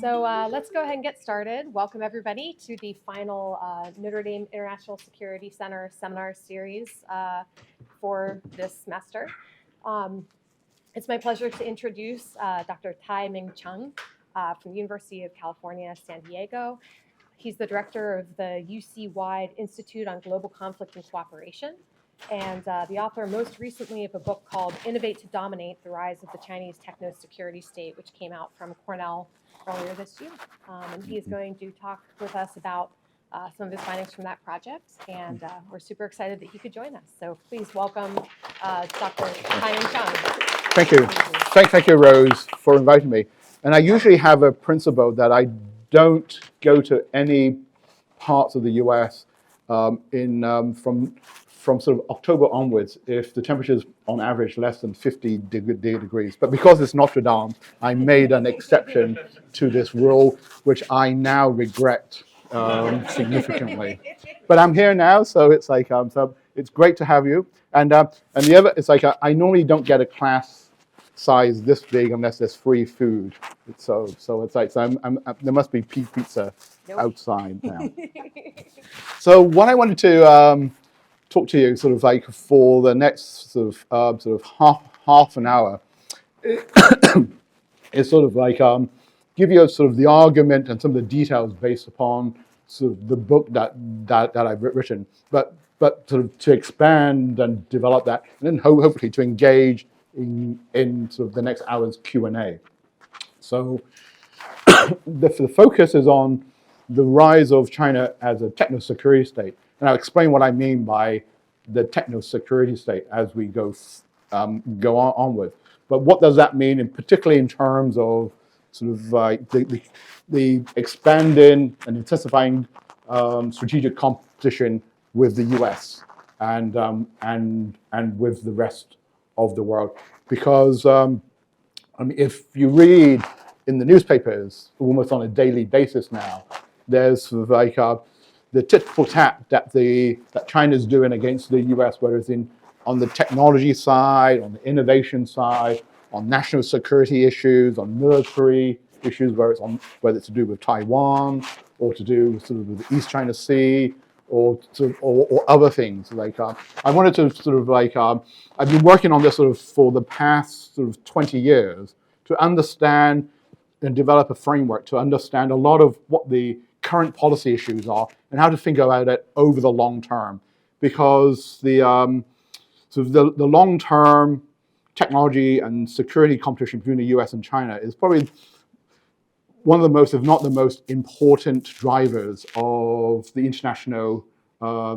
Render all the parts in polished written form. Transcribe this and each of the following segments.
So let's go ahead and get started. Welcome everybody to the final Notre Dame International Security Center seminar series for this semester. It's my pleasure to introduce Dr. Tai Ming Cheung from the University of California, San Diego. He's the director of the UC-wide Institute on Global Conflict and Cooperation, and the author most recently of a book called Innovate to Dominate, The Rise of the Chinese Techno-Security State, which came out from Cornell earlier this year. And he is going to talk with us about some of his findings from that project, and we're super excited that he could join us. So please welcome Dr. Tai Ming Cheung. Thank you. Thank you, Rose, for inviting me. And I usually have a principle that I don't go to any parts of the US from sort of October onwards if the temperature is on average less than 50 degrees. But because it's Notre Dame, I made an exception to this rule, which I now regret significantly. But I'm here now, so it's like so it's great to have you. And the other, it's like I normally don't get a class size this big unless there's free food. So it's like there must be pizza outside now. So what I wanted to talk to you sort of like for the next sort of half an hour is sort of like give you sort of the argument and some of the details based upon sort of the book that I've written, but sort of to expand and develop that, and then hopefully to engage in sort of the next hour's Q&A. So the focus is on the rise of China as a techno-security state. And I'll explain what I mean by the techno-security state as we go onward. But what does that mean, and particularly in terms of sort of the expanding and intensifying strategic competition with the US and with the rest of the world? Because I mean, if you read in the newspapers almost on a daily basis now, there's sort of like the tit for tat that China's doing against the US, whether it's on the technology side, on the innovation side, on national security issues, on military issues, whether it's to do with Taiwan or to do with sort of with the East China Sea or other things. Like I wanted to sort of like I've been working on this sort of for the past sort of 20 years to understand and develop a framework to understand a lot of what the current policy issues are and how to think about it over the long term, because the sort of the long term technology and security competition between the US and China is probably one of the most, if not the most important drivers of the international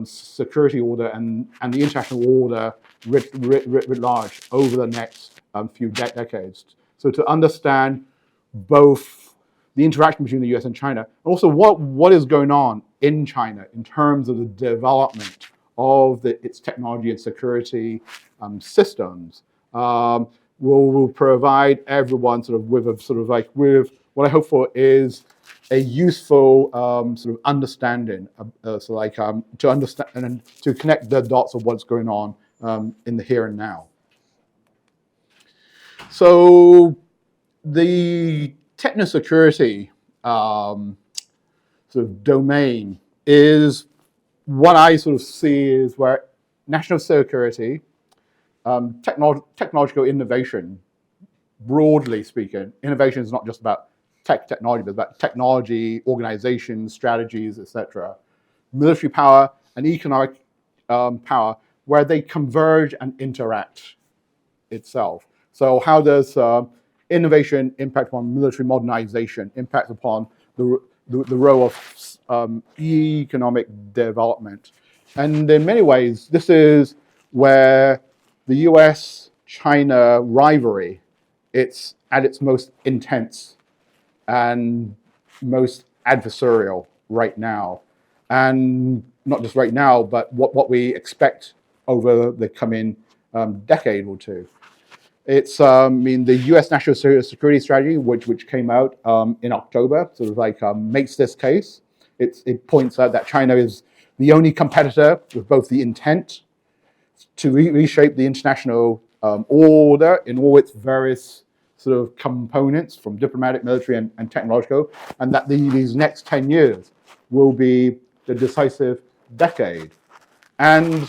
security order and the international order writ large over the next few decades. So to understand both the interaction between the US and China, and also what is going on in China in terms of the development of its technology and security systems, will provide everyone sort of with a sort of like with what I hope for is a useful sort of understanding, so like to understand and to connect the dots of what's going on in the here and now. So the techno-security sort of domain is what I sort of see is where national security, technological innovation, broadly speaking, innovation is not just about technology, but about technology, organizations, strategies, etc. Military power and economic power, where they converge and interact itself. So how does innovation impact upon military modernization, impact upon the role of economic development? And in many ways, this is where the US-China rivalry, it's at its most intense and most adversarial right now. And not just right now, but what we expect over the coming decade or two. It's I mean the U.S. National Security Strategy, which came out in October, sort of like makes this case. It points out that China is the only competitor with both the intent to reshape the international order in all its various sort of components from diplomatic, military, and technological, and that these next 10 years will be the decisive decade. And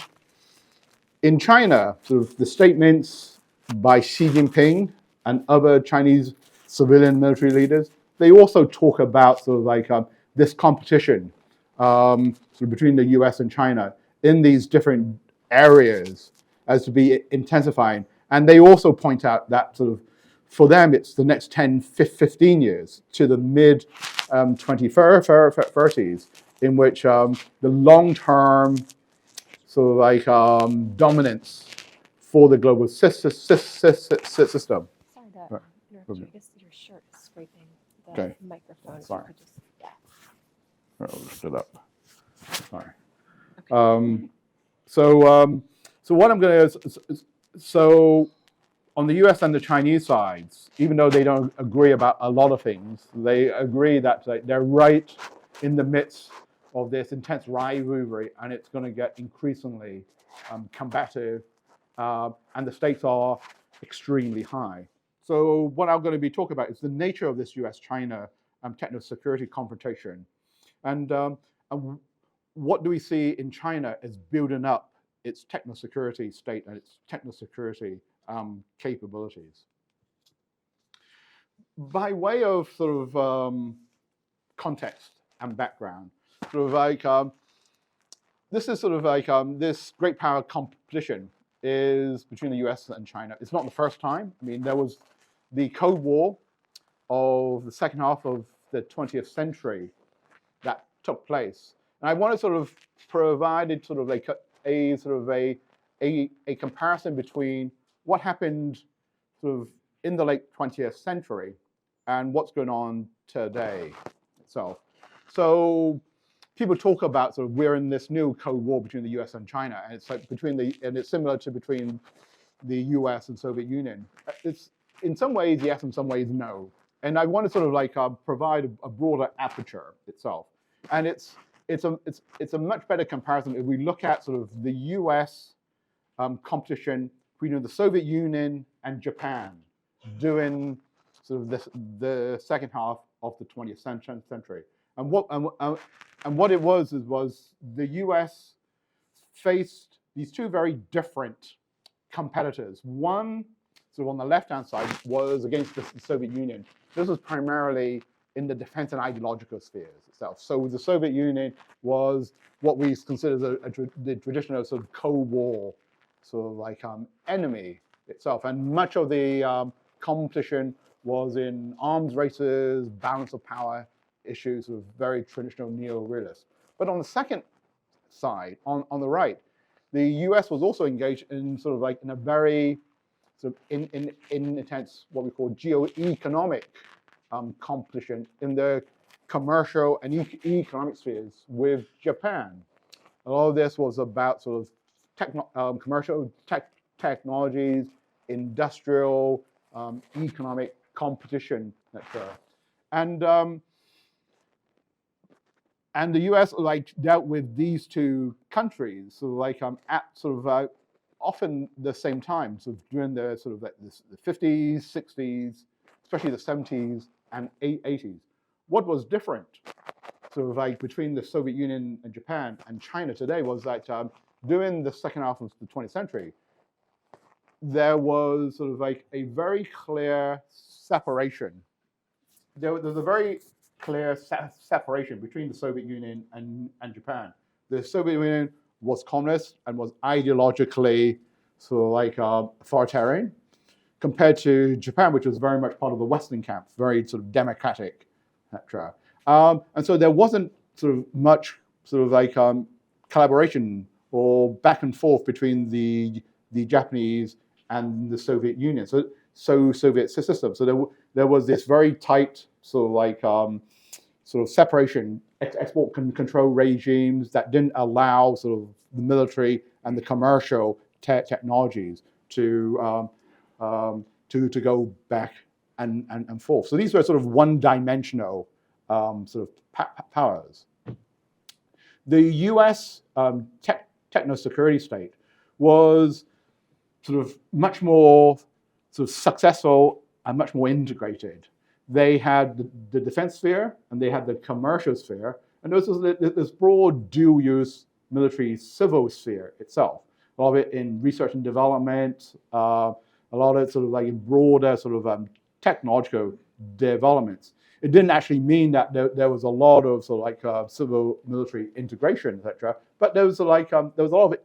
in China, sort of the statements by Xi Jinping and other Chinese civilian military leaders, they also talk about sort of like this competition sort of between the US and China in these different areas as to be intensifying. And they also point out that sort of for them, it's the next 10, 15 years to the mid 2030s in which the long-term sort of like dominance for the global system. Sorry to Right. interrupt you. I guess your shirt is scraping the Okay. microphone. Sorry. If you could just, yeah. I'll lift it up. Sorry. Okay. So what I'm going to so on the US and the Chinese sides, even though they don't agree about a lot of things, they agree that they're right in the midst of this intense rivalry, and it's going to get increasingly combative, and the stakes are extremely high. So what I'm going to be talking about is the nature of this US-China techno-security confrontation, and what do we see in China as building up its techno-security state and its techno-security capabilities. By way of sort of context and background, sort of like this is sort of like this great power competition is between the US and China. It's not the first time. I mean, there was the Cold War of the second half of the 20th century that took place. And I want to sort of provide sort of like a comparison between what happened sort of in the late 20th century and what's going on today itself. So people talk about sort of we're in this new Cold War between the US and China, and it's like and it's similar to between the US and Soviet Union. It's in some ways yes, in some ways no. And I want to sort of like provide a broader aperture itself. And it's a much better comparison if we look at sort of the US competition between the Soviet Union and Japan during sort of the second half of the 20th century. And what it was the US faced these two very different competitors. One, sort of on the left-hand side, was against the Soviet Union. This was primarily in the defense and ideological spheres itself. So the Soviet Union was what we consider the traditional sort of Cold War sort of like enemy itself. And much of the competition was in arms races, balance of power issues of very traditional neo-realist. But on the second side, on the right, the US was also engaged in sort of like in a very sort of in intense what we call geo-economic competition in the commercial and economic spheres with Japan. A lot of this was about sort of commercial technologies, industrial, economic competition, etc. And the US like dealt with these two countries, so like at sort of often the same time, so during the sort of like the 50s, 60s, especially the 70s and 80s. What was different, sort of like between the Soviet Union and Japan and China today was that during the second half of the 20th century, there was sort of like a very clear separation. There's a very clear separation between the Soviet Union and Japan. The Soviet Union was communist and was ideologically sort of like authoritarian, compared to Japan, which was very much part of the Western camp, very sort of democratic, etc. And so there wasn't sort of much sort of like collaboration or back and forth between the Japanese and the Soviet Union. So Soviet system. So there was this very tight sort of like sort of separation, export control regimes that didn't allow sort of the military and the commercial technologies to go back and forth. So these were sort of one-dimensional sort of powers. The US techno-security state was sort of much more sort of successful and much more integrated. They had the defense sphere and they had the commercial sphere, and there was this broad dual-use military civil sphere itself. A lot of it in research and development, a lot of it sort of like in broader sort of technological developments. It didn't actually mean that there was a lot of sort of like civil military integration, etc. But there was like there was a lot of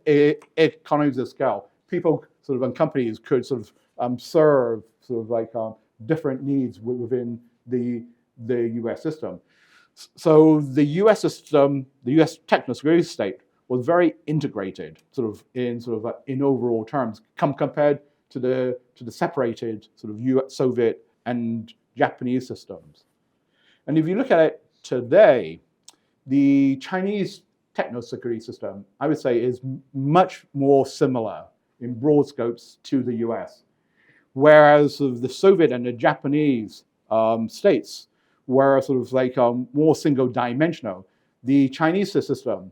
economies of scale. People sort of and companies could sort of serve sort of like different needs within the U.S. system. So the U.S. system, the U.S. techno-security state, was very integrated, sort of in overall terms, compared to the separated sort of US, Soviet and Japanese systems. And if you look at it today, the Chinese techno-security system, I would say, is much more similar in broad scopes to the US, whereas sort of the Soviet and the Japanese states were sort of like more single-dimensional. The Chinese system,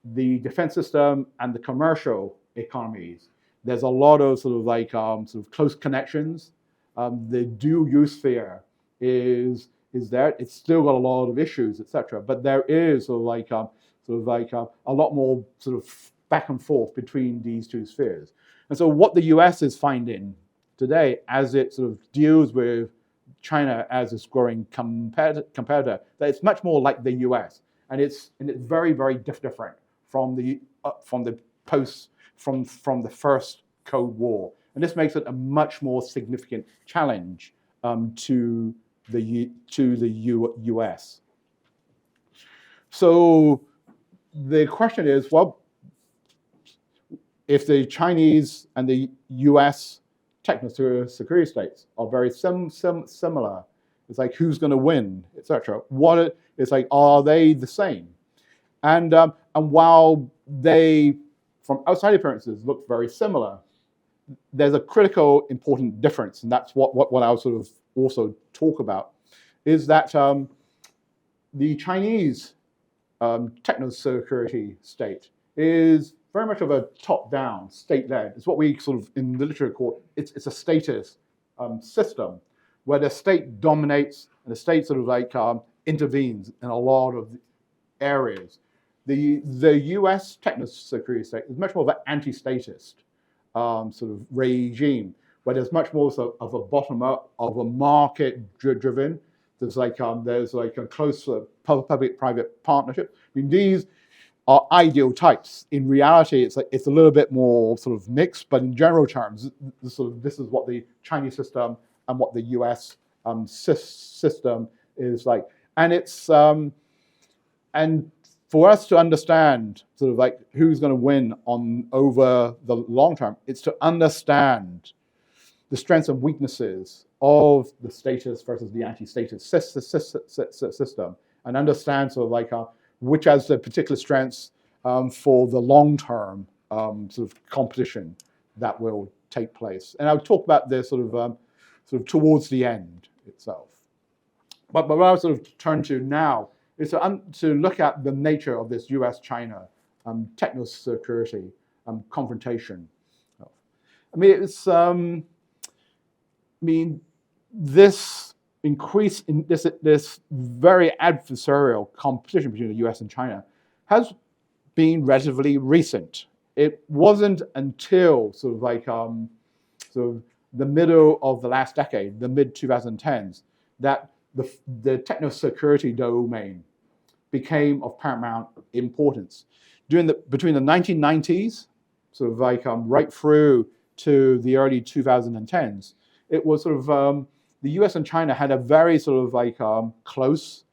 the defense system, and the commercial economies, there's a lot of sort of like sort of close connections. The dual-use sphere is there. It's still got a lot of issues, etc. But there is sort of like a lot more sort of back and forth between these two spheres. And so what the US is finding today, as it sort of deals with China as its growing competitor, that it's much more like the US, and it's very, very different from the first Cold War, and this makes it a much more significant challenge to the US. So the question is, well, if the Chinese and the US techno-security states are very similar, it's like who's going to win, etc. It's like, are they the same? And while they, from outside appearances, look very similar, there's a critical, important difference, and that's what I'll sort of also talk about, is that the Chinese techno-security state is very much of a top-down, state-led. It's what we sort of in the literature call it's a statist system, where the state dominates and the state sort of like intervenes in a lot of areas. The US techno-security state is much more of an anti-statist sort of regime, where there's much more of a bottom-up, of a market-driven. There's like a close public-private partnership. I mean, these are ideal types. In reality, it's a little bit more sort of mixed, but in general terms, this is what the Chinese system and what the US system is like. And it's and for us to understand sort of like who's going to win over the long term, it's to understand the strengths and weaknesses of the statist versus the anti-statist system, and understand sort of like which has the particular strengths for the long-term sort of competition that will take place. And I'll talk about this sort of towards the end itself. But what I'll sort of turn to now is to look at the nature of this US-China techno-security confrontation. I mean, it's this increase in this very adversarial competition between the US and China has been relatively recent. It wasn't until sort of like the middle of the last decade, the mid-2010s, that the techno-security domain became of paramount importance. Between the 1990s, sort of like right through to the early 2010s, it was sort of the US and China had a very sort of like close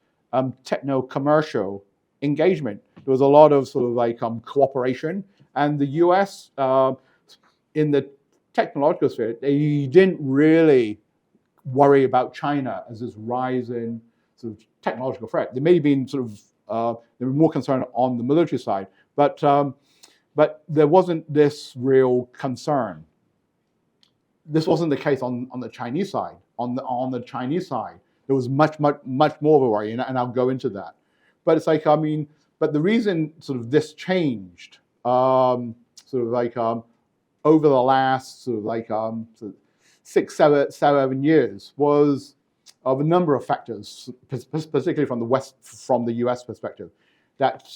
techno-commercial engagement. There was a lot of sort of like cooperation, and the US in the technological sphere, they didn't really worry about China as this rising sort of technological threat. They may have been sort of they were more concerned on the military side, but there wasn't this real concern. This wasn't the case on the Chinese side. On the Chinese side, there was much more of a worry, and I'll go into that. But it's like, but the reason sort of this changed, sort of like over the last sort of like 6, 7 years was of a number of factors, particularly from the US perspective, that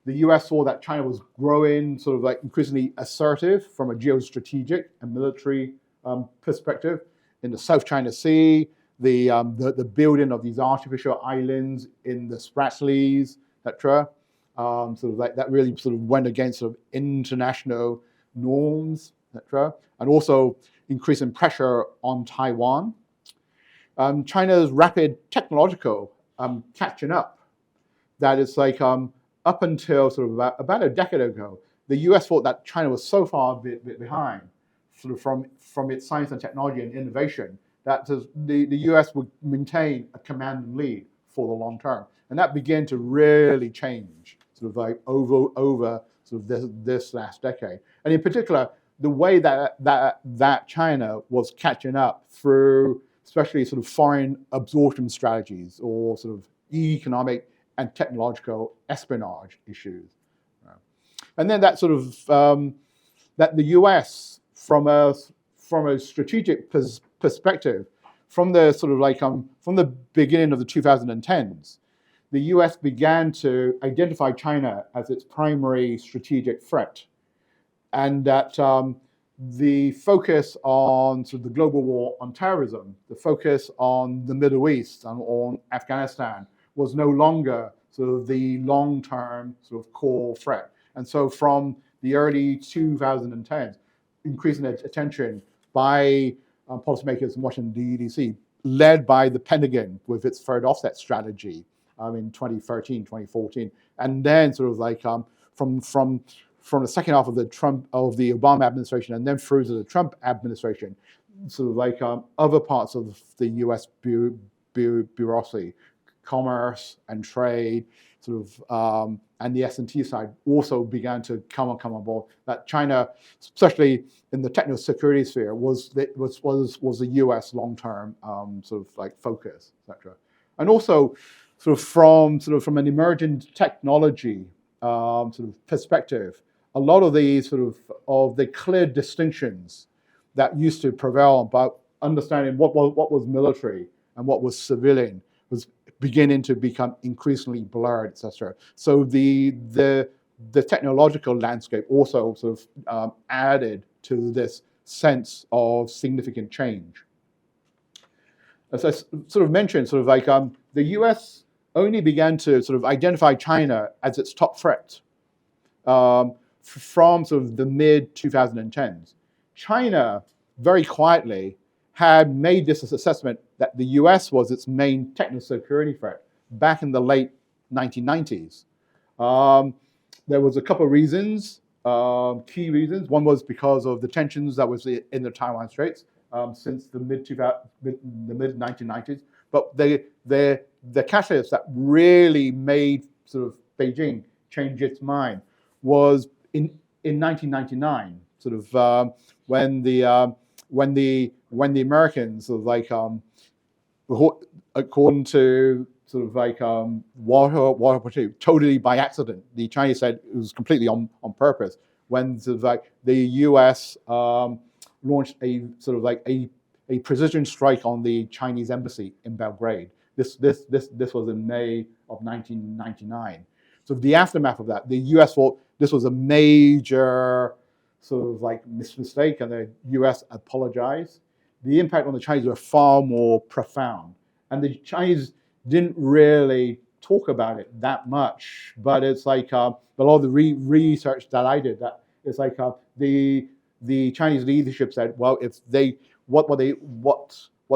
the US saw that China was growing sort of like increasingly assertive from a geostrategic and military perspective in the South China Sea, the building of these artificial islands in the Spratlys, etc. Sort of like that really sort of went against sort of international norms, etc. And also increasing pressure on Taiwan. China's rapid technological catching up. That is like up until sort of about a decade ago, the US thought that China was so far behind sort of from its science and technology and innovation that the US would maintain a command and lead for the long term. And that began to really change sort of like over sort of this last decade. And in particular, the way that China was catching up through especially sort of foreign absorption strategies or sort of economic and technological espionage issues. And then that sort of, that the US from a strategic perspective, from the sort of like, from the beginning of the 2010s, the US began to identify China as its primary strategic threat. And that the focus on sort of the global war on terrorism, the focus on the Middle East and on Afghanistan was no longer sort of the long-term sort of core threat. And so from the early 2010s, increasing attention by policymakers in Washington, D.C., led by the Pentagon with its third offset strategy in 2013, 2014. And then sort of like from the second half of the Obama administration and then through to the Trump administration, sort of like other parts of the U.S. bureaucracy, commerce and trade, sort of, and the S&T side also began to come on board. That China, especially in the techno-security sphere, was the U.S. long-term sort of like focus, etc. And also, sort of from an emerging technology sort of perspective, a lot of these sort of the clear distinctions that used to prevail about understanding what was military and what was civilian was beginning to become increasingly blurred, etc. So the technological landscape also sort of added to this sense of significant change. As I sort of mentioned, sort of like the US only began to sort of identify China as its top threat from sort of the mid-2010s. China, very quietly, had made this assessment that the US was its main techno-security threat back in the late 1990s. There was a couple of reasons, key reasons. One was because of the tensions that was in the Taiwan Straits since the mid-1990s. But the catalyst that really made sort of Beijing change its mind was in 1999, sort of when the Americans sort of like according to sort of like Water Patrol, totally by accident, the Chinese said it was completely on purpose, when sort of like the US launched a sort of like a precision strike on the Chinese embassy in Belgrade. This was in May of 1999. So the aftermath of that, the US thought this was a major sort of like mistake, and the US apologized. The impact on the Chinese were far more profound, and the Chinese didn't really talk about it that much. But it's like a lot of the research that I did, that it's like the Chinese leadership said, well, if they what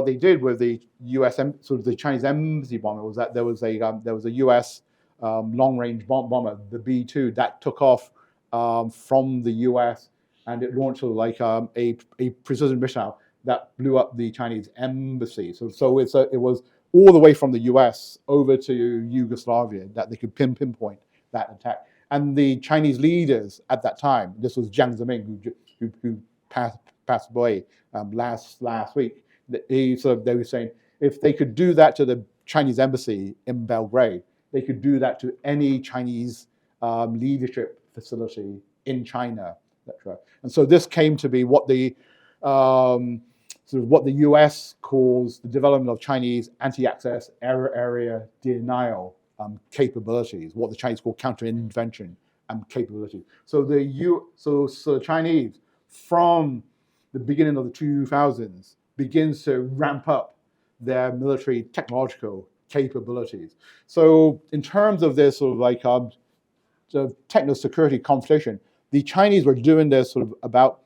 they did with the US sort of the Chinese embassy bomber was that there was a US long-range bomber, the B-2, that took off from the US, and it launched sort of like a precision missile that blew up the Chinese embassy. So it was all the way from the US over to Yugoslavia that they could pinpoint that attack. And the Chinese leaders at that time, this was Jiang Zemin, who passed away last week. They were saying if they could do that to the Chinese embassy in Belgrade, they could do that to any Chinese leadership facility in China, etc. And so this came to be what the sort of what the US calls the development of Chinese anti-access area denial capabilities, what the Chinese call counter-intervention capabilities. So the Chinese, from the beginning of the 2000s, begins to ramp up their military technological capabilities. So in terms of this sort of like the techno-security competition, the Chinese were doing this sort of about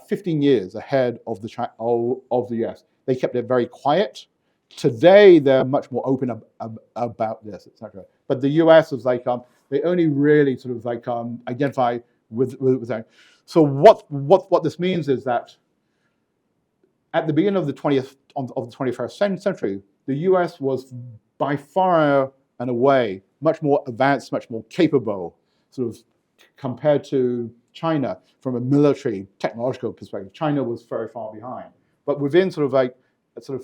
15 years ahead of the US. They kept it very quiet. Today, they're much more open about this, etc. But the US was like, they only really sort of like identify with that. So what this means is that at the beginning of the 21st century, the US was by far and away much more advanced, much more capable, sort of compared to China from a military technological perspective. China was very far behind. But within sort of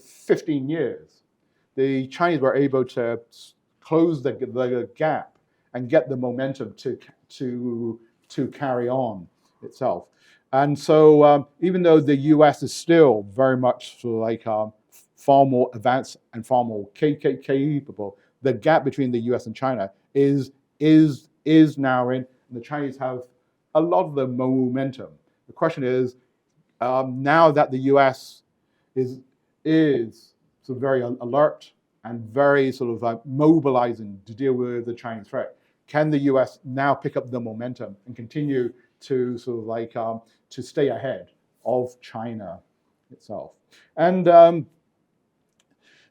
15 years, the Chinese were able to close the gap and get the momentum to carry on itself. And so even though the US is still very much sort of like far more advanced and far more capable, the gap between the US and China is narrowing, and the Chinese have a lot of the momentum. The question is, now that the US is sort of very alert and very sort of like mobilizing to deal with the Chinese threat, can the US now pick up the momentum and continue to sort of like to stay ahead of China itself? And I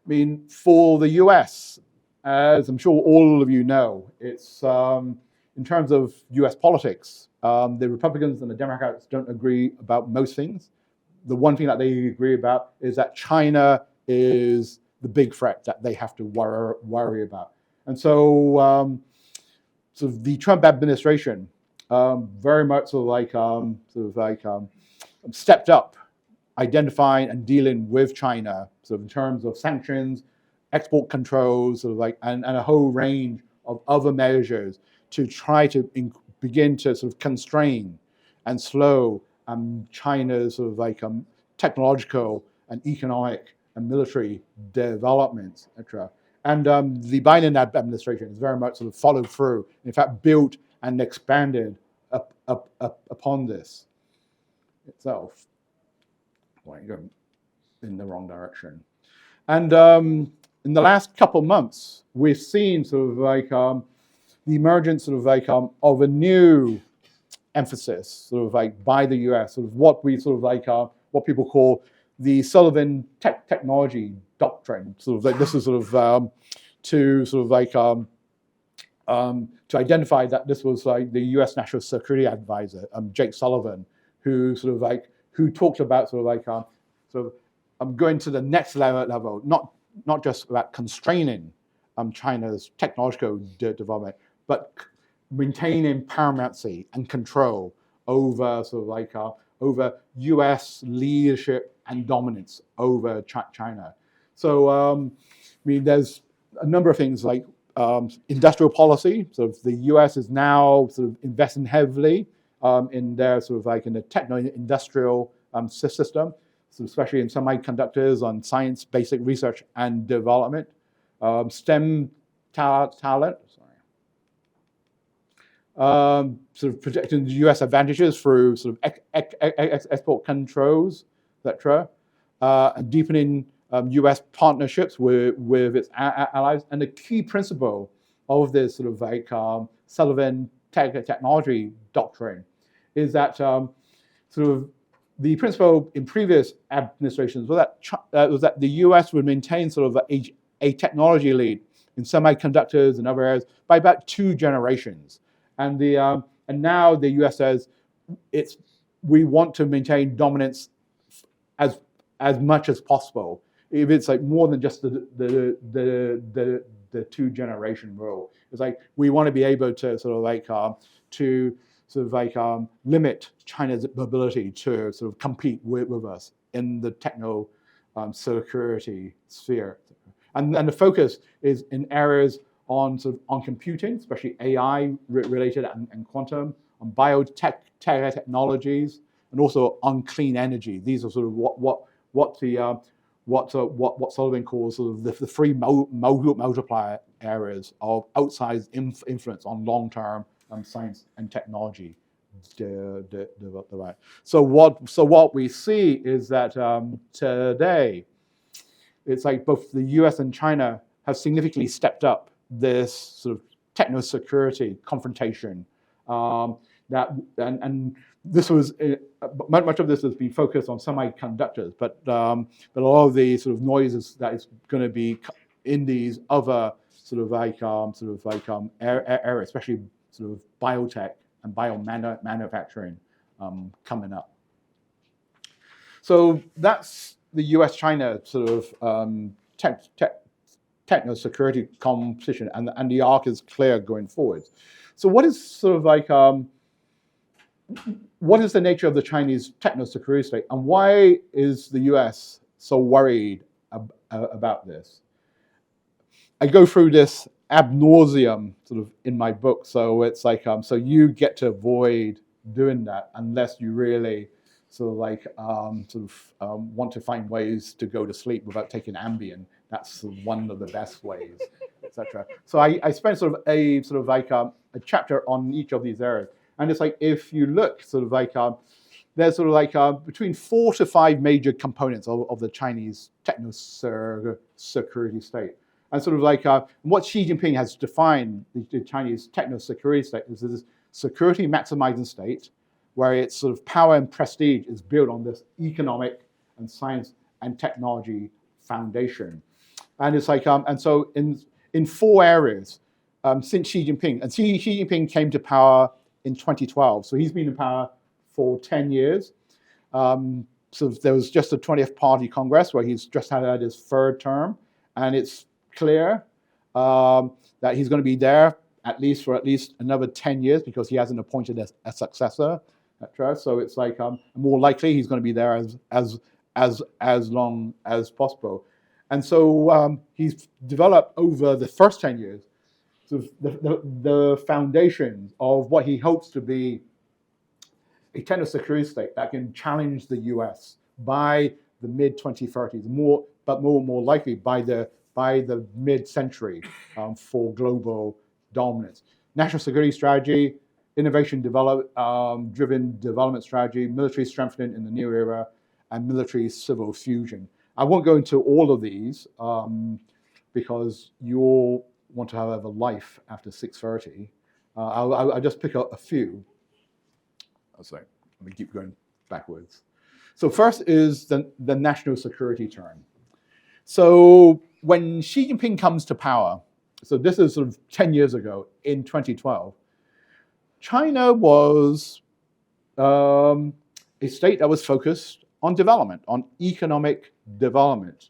mean, for the US, as I'm sure all of you know, it's in terms of US politics, the Republicans and the Democrats don't agree about most things. The one thing that they agree about is that China is the big threat that they have to worry about. And so, so the Trump administration very much sort of like stepped up, identifying and dealing with China, sort of in terms of sanctions, export controls, sort of like, and a whole range of other measures to try to begin to sort of constrain and slow China's sort of like technological and economic and military developments, etc. And the Biden administration has very much sort of followed through, in fact, built and expanded upon this itself. Well, you're going in the wrong direction. And in the last couple of months, we've seen sort of like the emergence sort of like of a new emphasis, sort of like by the US, sort of what we sort of like what people call the Sullivan technology doctrine. Sort of like this is sort of to sort of like to identify that this was like the US National Security Advisor, Jake Sullivan, who sort of like who talked about sort of like sort of going to the next level, not just about constraining China's technological development, but maintaining paramountcy and control over sort of like over US leadership and dominance over China. So I mean, there's a number of things like industrial policy. So the US is now sort of investing heavily in their sort of like in the techno-industrial system, so especially in semiconductors, on science, basic research and development, STEM talent. Sort of protecting the US advantages through sort of export controls, etc., and deepening US partnerships with its allies. And the key principle of this sort of like Sullivan technology doctrine is that sort of the principle in previous administrations was that the US would maintain sort of a technology lead in semiconductors and other areas by about 2 generations. And now the US says we want to maintain dominance as much as possible. If it's like more than just the 2-generation rule, it's like we want to be able to sort of like limit China's ability to sort of compete with us in the techno-security sphere. And the focus is in areas on computing, especially AI related and quantum, on biotech technologies, and also on clean energy. These are sort of what Sullivan calls sort of the three multiplier areas of outsized influence on long-term science and technology. So what we see is that today, it's like both the US and China have significantly stepped up this sort of techno-security confrontation. And this was much of this has been focused on semiconductors, but a lot of the sort of noises that is going to be in these other areas, especially sort of biotech and biomanufacturing coming up. So that's the US-China sort of techno-security competition, and the arc is clear going forward. So what is sort of like what is the nature of the Chinese techno-security state, and why is the US so worried about this? I go through this ad nauseum sort of in my book, so it's like so you get to avoid doing that unless you really sort of like want to find ways to go to sleep without taking Ambien. That's one of the best ways, etc. So I spent sort of a chapter on each of these areas, and it's like if you look sort of like there's sort of like between 4 to 5 major components of the Chinese techno-security state. And sort of like what Xi Jinping has defined the Chinese techno-security state is this security maximizing state, where its sort of power and prestige is built on this economic and science and technology foundation. And it's like and so in 4 areas since Xi Jinping, and Xi Jinping came to power in 2012, so he's been in power for 10 years. So there was just a 20th Party Congress where he's just had his 3rd term, and it's clear that he's going to be there for at least another 10 years because he hasn't appointed a successor, etc. So it's like more likely he's going to be there as long as possible. And so he's developed over the first 10 years sort of the foundations of what he hopes to be a techno-security state that can challenge the US by the mid-2030s, more likely by the mid-century for global dominance. National security strategy, innovation driven development strategy, military strengthening in the new era, and military civil fusion. I won't go into all of these because you all want to have a life after 6:30. I'll just pick up a few. Sorry, let me keep going backwards. So first is the national security term. So when Xi Jinping comes to power, so this is sort of 10 years ago in 2012, China was a state that was focused on development, on economic development.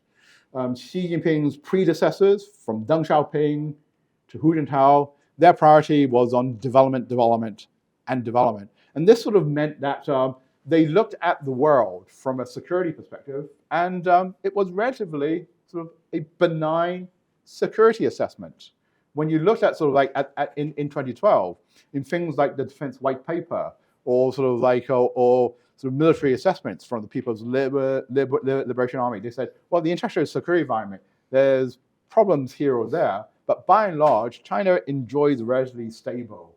Xi Jinping's predecessors, from Deng Xiaoping to Hu Jintao, their priority was on development. And this sort of meant that they looked at the world from a security perspective, and it was relatively sort of a benign security assessment. When you looked at sort of like in 2012, in things like the Defense White Paper, or sort of like or sort of military assessments from the People's Liberation Army, they said, well, the international security environment, there's problems here or there, but by and large, China enjoys a relatively stable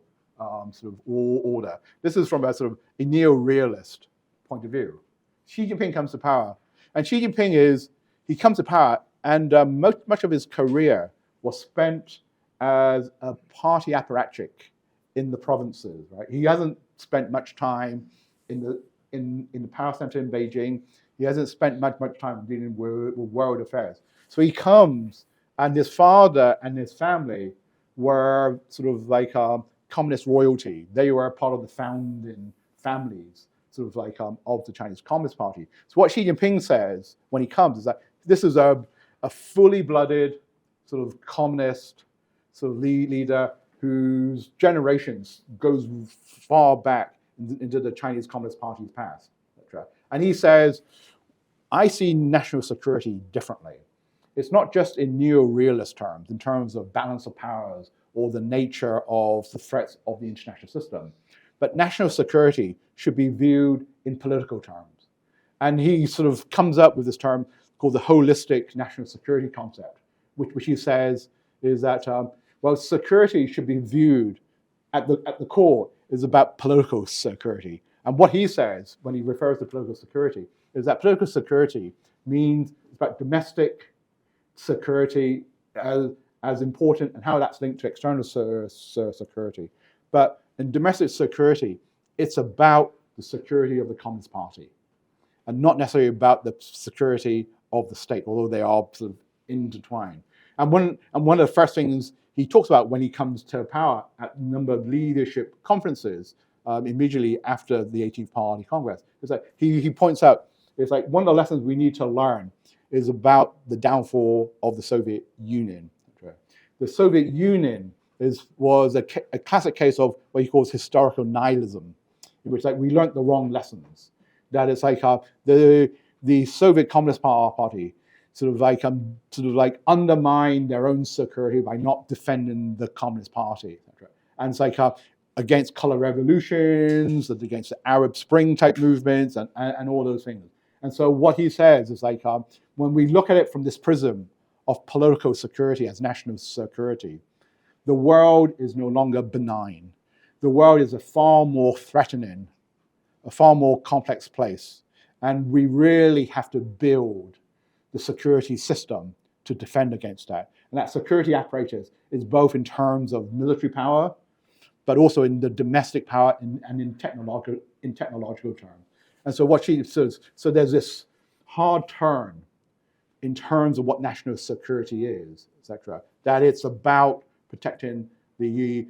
sort of order. This is from a sort of a neo-realist point of view. Xi Jinping comes to power, and Xi Jinping comes to power, and much of his career was spent as a party apparatchik in the provinces. Right? He hasn't spent much time in the power center in Beijing. He hasn't spent much time dealing with world affairs. So he comes, and his father and his family were sort of like communist royalty. They were part of the founding families, sort of like of the Chinese Communist Party. So what Xi Jinping says when he comes is that this is a fully blooded sort of communist sort of leader whose generations goes far back into the Chinese Communist Party's past, etc. And he says, I see national security differently. It's not just in neo-realist terms, in terms of balance of powers or the nature of the threats of the international system, but national security should be viewed in political terms. And he sort of comes up with this term called the holistic national security concept, which he says is that, well, security should be viewed at the core is about political security. And what he says when he refers to political security is that political security means it's about domestic security as important and how that's linked to external security. But in domestic security, it's about the security of the Communist Party and not necessarily about the security of the state, although they are sort of intertwined. And one of the first things he talks about when he comes to power at a number of leadership conferences immediately after the 18th Party Congress is that he points out, it's like one of the lessons we need to learn is about the downfall of the Soviet Union. The Soviet Union was a classic case of what he calls historical nihilism, in which like we learned the wrong lessons. That it's like the Soviet Communist Party sort of like undermine their own security by not defending the Communist Party, etc. And it's like against color revolutions, and against the Arab Spring type movements, and all those things. And so what he says is like when we look at it from this prism of political security as national security, the world is no longer benign. The world is a far more threatening, a far more complex place. And we really have to build the security system to defend against that. And that security apparatus is both in terms of military power, but also in the domestic power and in technological terms. And so what she says, so there's this hard turn in terms of what national security is, etc. That it's about protecting the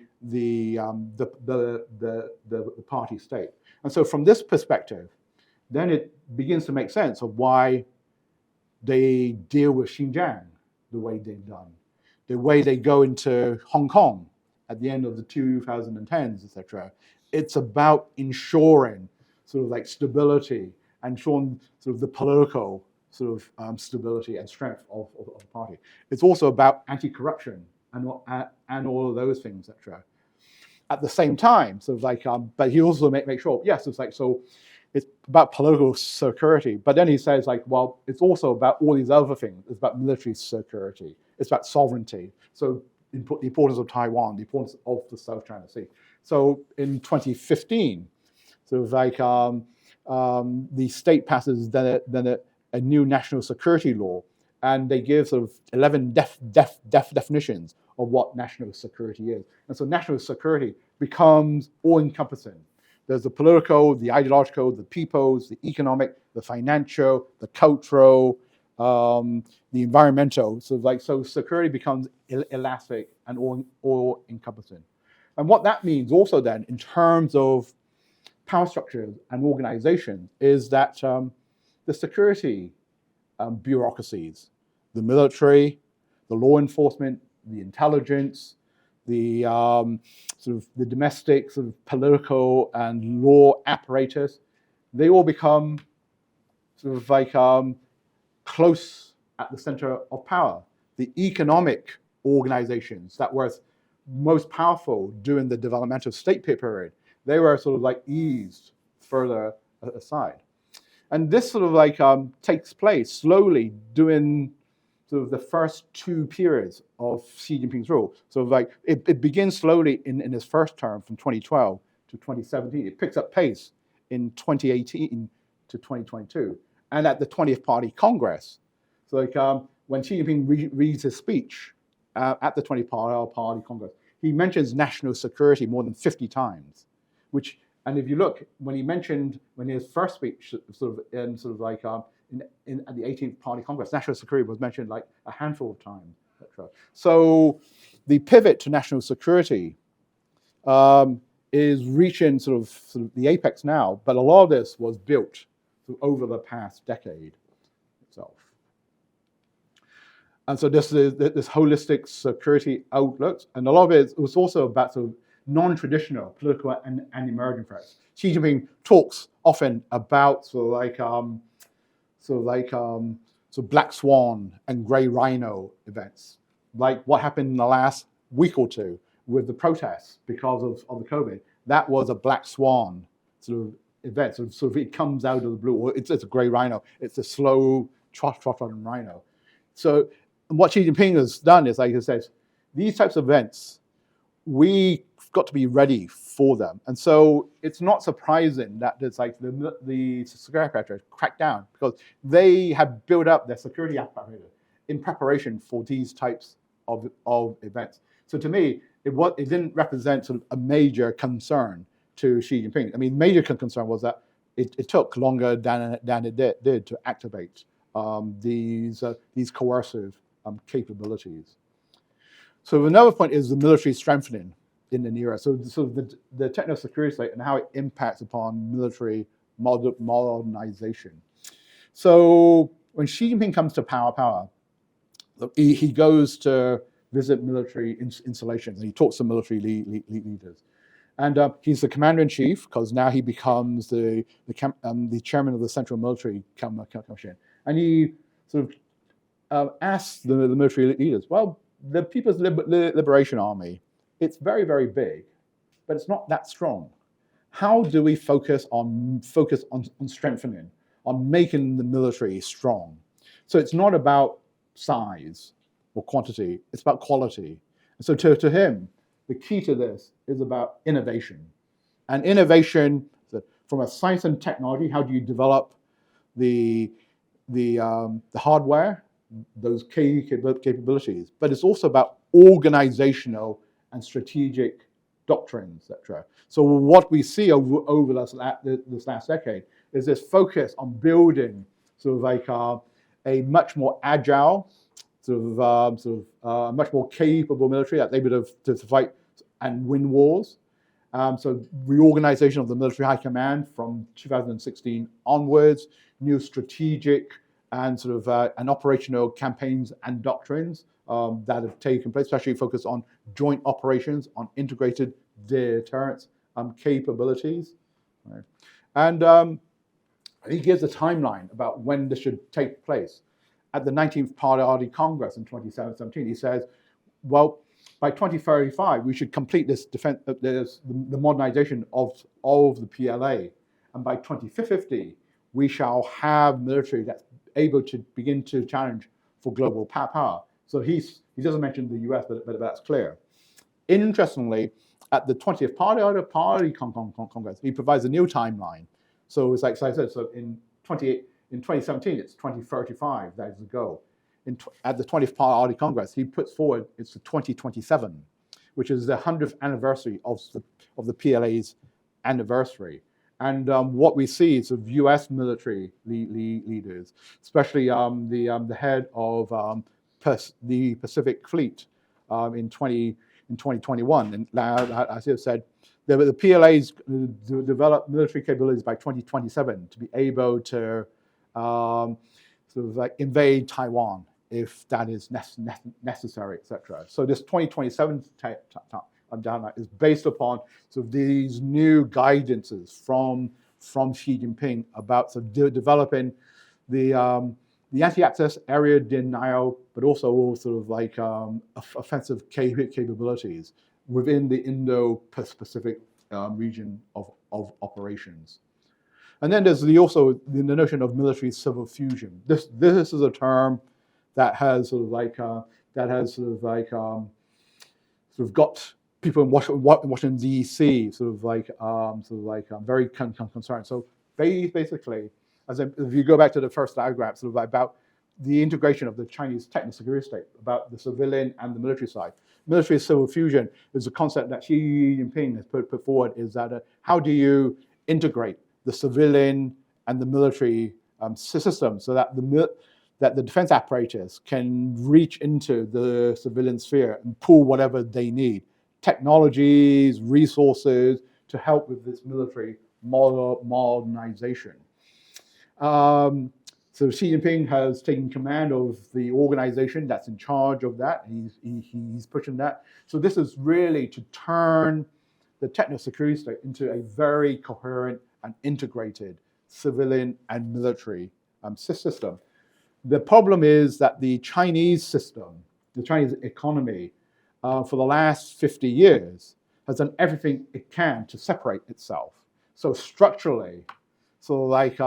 party state. And so from this perspective, then it begins to make sense of why they deal with Xinjiang the way they've done, the way they go into Hong Kong at the end of the 2010s, etc. It's about ensuring sort of like stability and ensuring sort of the political sort of stability and strength of the party. It's also about anti-corruption and all of those things, etc. At the same time, sort of like, but he also make sure, yes, it's like, so it's about political security, but then he says like, well, it's also about all these other things. It's about military security. It's about sovereignty. So the importance of Taiwan, the importance of the South China Sea. So in 2015, sort of like the state passes then a new national security law, and they give sort of 11 definitions of what national security is. And so national security becomes all-encompassing. There's the political, the ideological, the people's, the economic, the financial, the cultural, the environmental. So security becomes elastic and all-encompassing. And what that means also then in terms of power structures and organization is that the security bureaucracies, the military, the law enforcement, the intelligence, the sort of the domestic sort of political and law apparatus, they all become sort of like close at the center of power. The economic organizations that were most powerful during the developmental state period, they were sort of like eased further aside. And this sort of like takes place slowly during sort of the first two periods of Xi Jinping's rule. So like it begins slowly in his first term from 2012 to 2017. It picks up pace in 2018 to 2022. And at the 20th Party Congress, so like when Xi Jinping reads his speech at the 20th Party Congress, he mentions national security more than 50 times, which, and if you look, when his first speech, sort of like at the 18th Party Congress, national security was mentioned like a handful of times, etc. So the pivot to national security is reaching sort of the apex now, but a lot of this was built over the past decade itself. And so this holistic security outlook, and a lot of it was also about sort of non-traditional political and emerging threats. Xi Jinping talks often about sort of black swan and grey rhino events, like what happened in the last week or two with the protests because of the COVID. That was a black swan sort of event. So it comes out of the blue, or it's a grey rhino. It's a slow trot-trotting rhino. So what Xi Jinping has done is, like he says, these types of events, we've got to be ready for them. And so it's not surprising that there's like the security apparatus cracked down, because they have built up their security apparatus in preparation for these types of events. So to me, it didn't represent sort of a major concern to Xi Jinping. I mean, major concern was that it took longer than it did to activate these coercive capabilities. So another point is the military strengthening in the era. So the techno-security state and how it impacts upon military modernization. So when Xi Jinping comes to power, he goes to visit military installations, and he talks to military leaders. And he's the commander-in-chief, because now he becomes the chairman of the Central Military Commission. And he sort of asks the military leaders, well, the People's Liberation Army, it's very, very big, but it's not that strong. How do we focus on strengthening, on making the military strong? So it's not about size or quantity, it's about quality. And so to him, the key to this is about innovation. And innovation, from a science and technology, how do you develop the hardware, those key capabilities, but it's also about organizational and strategic doctrines, etc. So what we see over this last decade is this focus on building sort of like a much more agile, much more capable military that's able to fight and win wars. So reorganization of the military high command from 2016 onwards, new strategic and and operational campaigns and doctrines that have taken place, especially focused on joint operations, on integrated deterrence capabilities. Right? And he gives a timeline about when this should take place. At the 19th Party Congress in 2017, he says, well, by 2035, we should complete this defense, the modernization of the PLA. And by 2050, we shall have military that's able to begin to challenge for global power. So he doesn't mention the US, but that's clear. Interestingly, at the 20th Party Congress, he provides a new timeline. So it's like so I said, so in 2017, it's 2035, that is the goal. At the 20th Party Congress, he puts forward it's the 2027, which is the 100th anniversary of the PLA's anniversary. And what we see is of U.S. military leaders, especially the head of the Pacific Fleet in 2021. And as I said, the PLA's develop military capabilities by 2027 to be able to invade Taiwan if that is necessary, etc. So this 2027 timeline is based upon these new guidances from Xi Jinping about developing the anti-access area denial, but also offensive capabilities within the Indo-Pacific region of operations. And then there's also the notion of military-civil fusion. This is a term that has got people in Washington D.C. Very concerned. So basically, if you go back to the first diagram, about the integration of the Chinese techno-security state, about the civilian and the military side. Military-civil fusion is a concept that Xi Jinping has put forward. Is that how do you integrate the civilian and the military system so that the defense apparatus can reach into the civilian sphere and pull whatever they need, technologies, resources to help with this military modernization. So Xi Jinping has taken command of the organization that's in charge of that. He's pushing that. So this is really to turn the techno-security state into a very coherent and integrated civilian and military system. The problem is that the Chinese system, the Chinese economy, for the last 50 years, has done everything it can to separate itself. So structurally, so like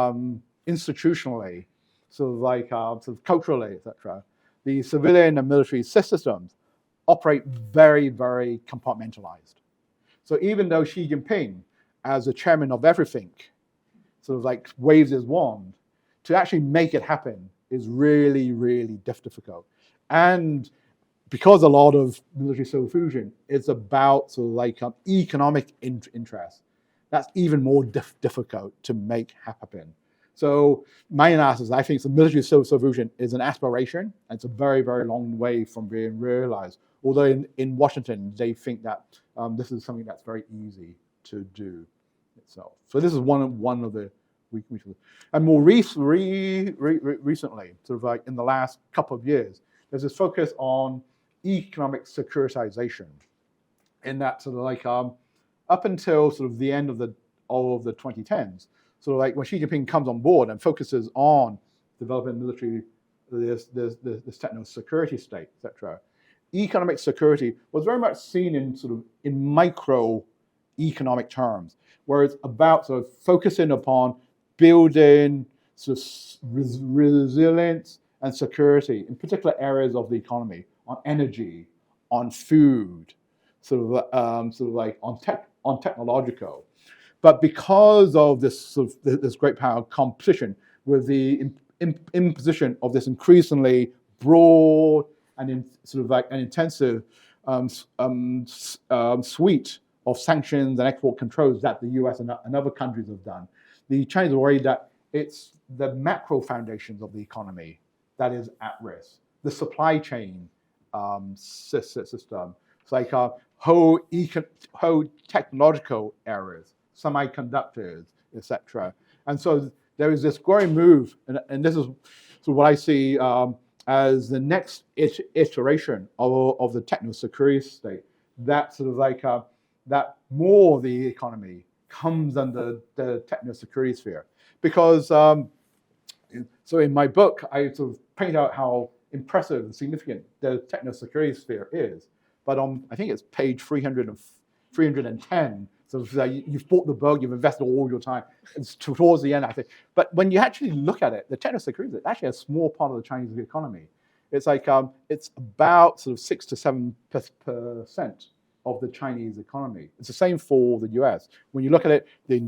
institutionally, so like sort of culturally, etc., the civilian and military systems operate very, very compartmentalized. So even though Xi Jinping, as the chairman of everything, sort of like waves his wand, to actually make it happen is really, really difficult. And because a lot of military civil fusion is about sort of like economic interest, that's even more difficult to make happen. So my analysis, I think the military civil fusion is an aspiration, and it's a very, very long way from being realized. Although in Washington, they think that this is something that's very easy to do itself. So this is one of the weaknesses. And more recently, sort of like in the last couple of years, there's this focus on economic securitization, in that sort of like up until sort of the end of the 2010s, sort of like when Xi Jinping comes on board and focuses on developing military, this techno-security state, etc., economic security was very much seen in sort of in micro economic terms, where it's about sort of focusing upon building sort of resilience and security in particular areas of the economy, on energy, on food, sort of like on technological. But because of this sort of this great power competition with the imposition of this increasingly broad and sort of like an intensive suite of sanctions and export controls that the US and other countries have done, the Chinese are worried that it's the macro foundations of the economy that is at risk. The supply chain system, it's like whole technological areas, semiconductors, etc. And so there is this growing move, and this is sort of what I see as the next iteration of the techno-security state, that sort of like that more of the economy comes under the techno-security sphere. Because so in my book, I sort of paint out how impressive and significant the techno-security sphere is. But on, I think it's page 310, so you've bought the book, you've invested all your time. It's towards the end, I think. But when you actually look at it, the techno-security is actually a small part of the Chinese economy. It's like, it's about sort of 6 to 7% of the Chinese economy. It's the same for the US. When you look at it, the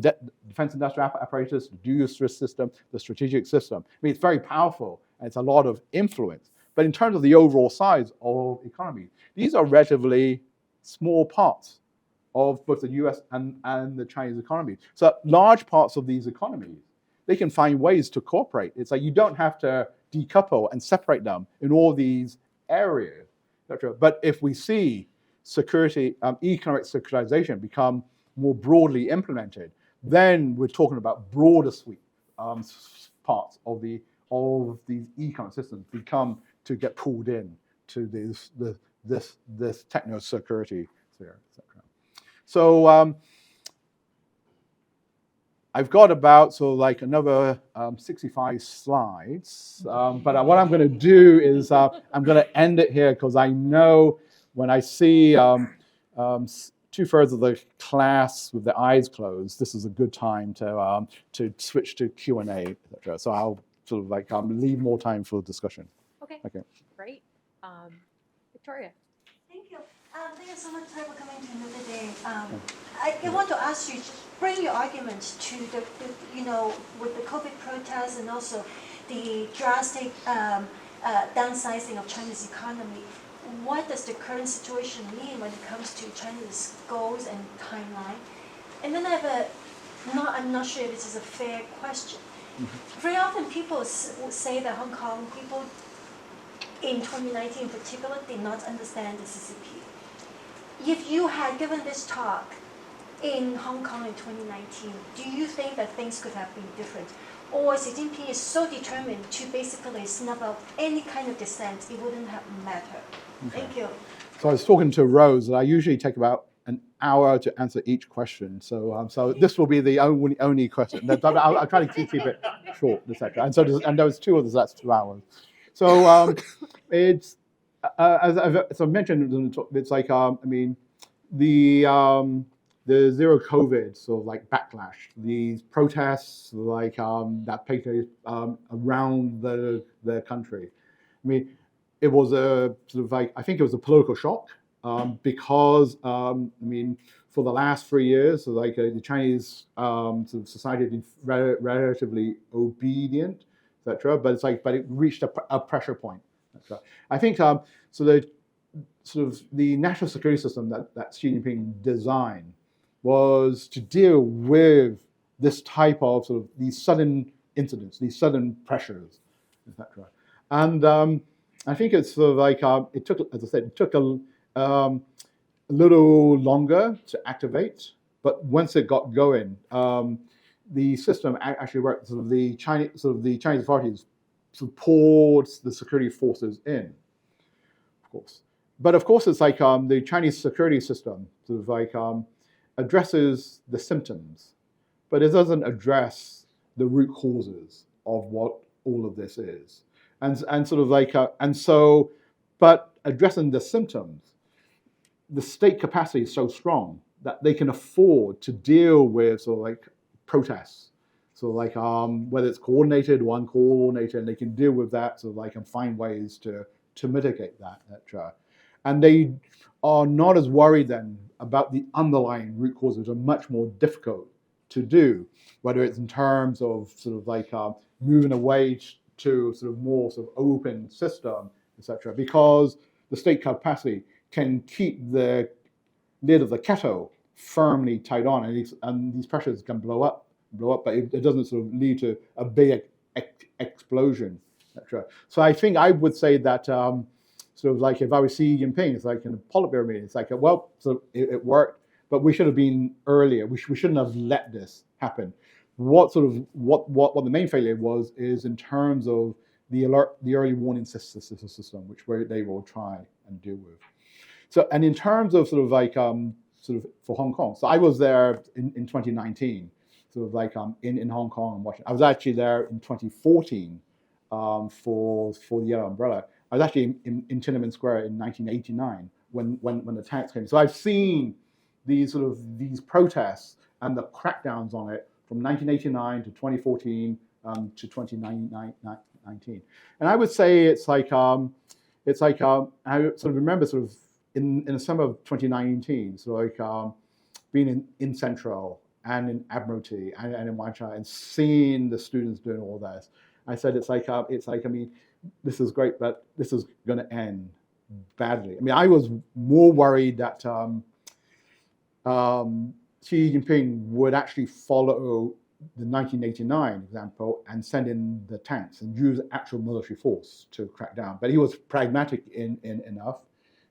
defense industrial apparatus, the dual system, the strategic system, I mean, it's very powerful and it's a lot of influence. But in terms of the overall size of economy, these are relatively small parts of both the US and the Chinese economy. So large parts of these economies, they can find ways to cooperate. It's like you don't have to decouple and separate them in all these areas. But if we see security, economic securitization become more broadly implemented, then we're talking about broader suite parts of these economic systems become to get pulled in to this techno-security sphere, etc. So I've got about like another 65 slides, but what I'm going to do is I'm going to end it here because I know when I see 2/3 of the class with their eyes closed, this is a good time to switch to Q&A, etc. So I'll sort of like leave more time for discussion. Okay. Great. Victoria. Thank you. Thank you so much for coming to another day. I want to ask you, bring your arguments to the with the COVID protests and also the drastic downsizing of China's economy. What does the current situation mean when it comes to China's goals and timeline? And then I have I'm not sure if this is a fair question. Mm-hmm. Very often people say that Hong Kong people in 2019 in particular did not understand the CCP. If you had given this talk in Hong Kong in 2019, do you think that things could have been different? Or Xi Jinping is so determined to basically snuff out any kind of dissent, it wouldn't have mattered? Okay. Thank you. So I was talking to Rose, and I usually take about an hour to answer each question. So this will be the only question. I'll try to keep it short, etc. And there was two others, that's 2 hours. So it's as I mentioned, it's like I mean the the zero COVID sort of like backlash, these protests like that take place around the country. I mean, it was a sort of like, I think it was a political shock because I mean, for the last 3 years, so like the Chinese sort of society had been relatively obedient, etc. But it's like, but it reached a pressure point. etc. I think so. The sort of the national security system that Xi Jinping designed was to deal with this type of sort of these sudden incidents, these sudden pressures, etc. And I think it's sort of like it took, as I said, it took a little longer to activate, but once it got going, the system actually worked. Sort of the Chinese authorities support the security forces in, of course. But of course, it's like the Chinese security system sort of like addresses the symptoms, but it doesn't address the root causes of what all of this is. And sort of like but addressing the symptoms, the state capacity is so strong that they can afford to deal with sort of like protests. So like whether it's coordinated or uncoordinated, and they can deal with that, so like and find ways to mitigate that, etc. And they are not as worried then about the underlying root causes, which are much more difficult to do, whether it's in terms of sort of like moving away to sort of more sort of open system, etc. Because the state capacity can keep the lid of the kettle firmly tied on, and these pressures can blow up, but it doesn't sort of lead to a big explosion, etc. So I think I would say that sort of like if I was Xi Jinping, it's like in a Politburo meeting, it's like, well, so it worked, but we should have been earlier. We shouldn't have let this happen. What the main failure was is in terms of the early warning system, which they will try and deal with. So, and in terms of sort of like sort of for Hong Kong, so I was there in 2019, sort of like in Hong Kong and watching. I was actually there in 2014 for the Yellow Umbrella. I was actually in Tiananmen Square in 1989 when the tanks came. So I've seen these protests and the crackdowns on it from 1989 to 2014 to 2019. And I would say it's like I sort of remember sort of in the summer of 2019, so like being in Central and in Admiralty and in Wan Chai and seeing the students doing all this. I said it's like I mean, this is great, but this is going to end badly. I mean, I was more worried that Xi Jinping would actually follow the 1989 example and send in the tanks and use actual military force to crack down. But he was pragmatic enough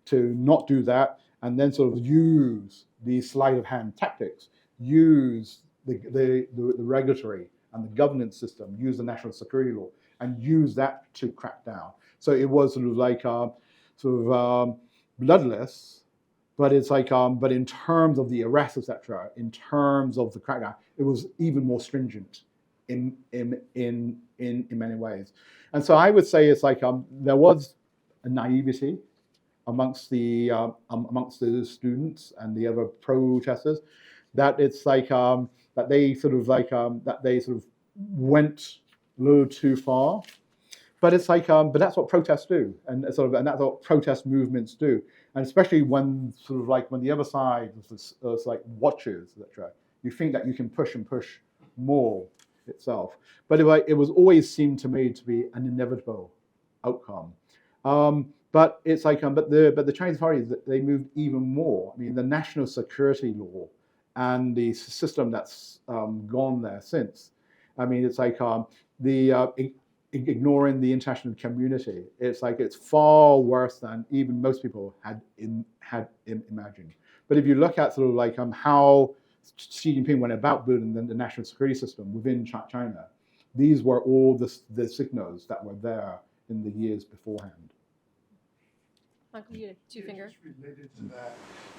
to not do that and then sort of use these sleight of hand tactics, use the regulatory and the governance system, use the national security law, and use that to crack down. So it was sort of like bloodless, but it's like but in terms of the arrests, etc., in terms of the crackdown, it was even more stringent in many ways. And so I would say it's like there was a naivety amongst the students and the other protesters, that it's like that they sort of went a little too far. But it's like but that's what protests do, and that's what protest movements do, and especially when the other side is like watches, etc. You think that you can push and push more itself, but it was always seemed to me to be an inevitable outcome. But it's like, but the Chinese authorities, they moved even more. I mean, the national security law and the system that's gone there since. I mean, it's like ignoring the international community. It's like it's far worse than even most people had imagined. But if you look at sort of like how Xi Jinping went about building the national security system within China, these were all the signals that were there in the years beforehand. Michael, you had two fingers. Just related to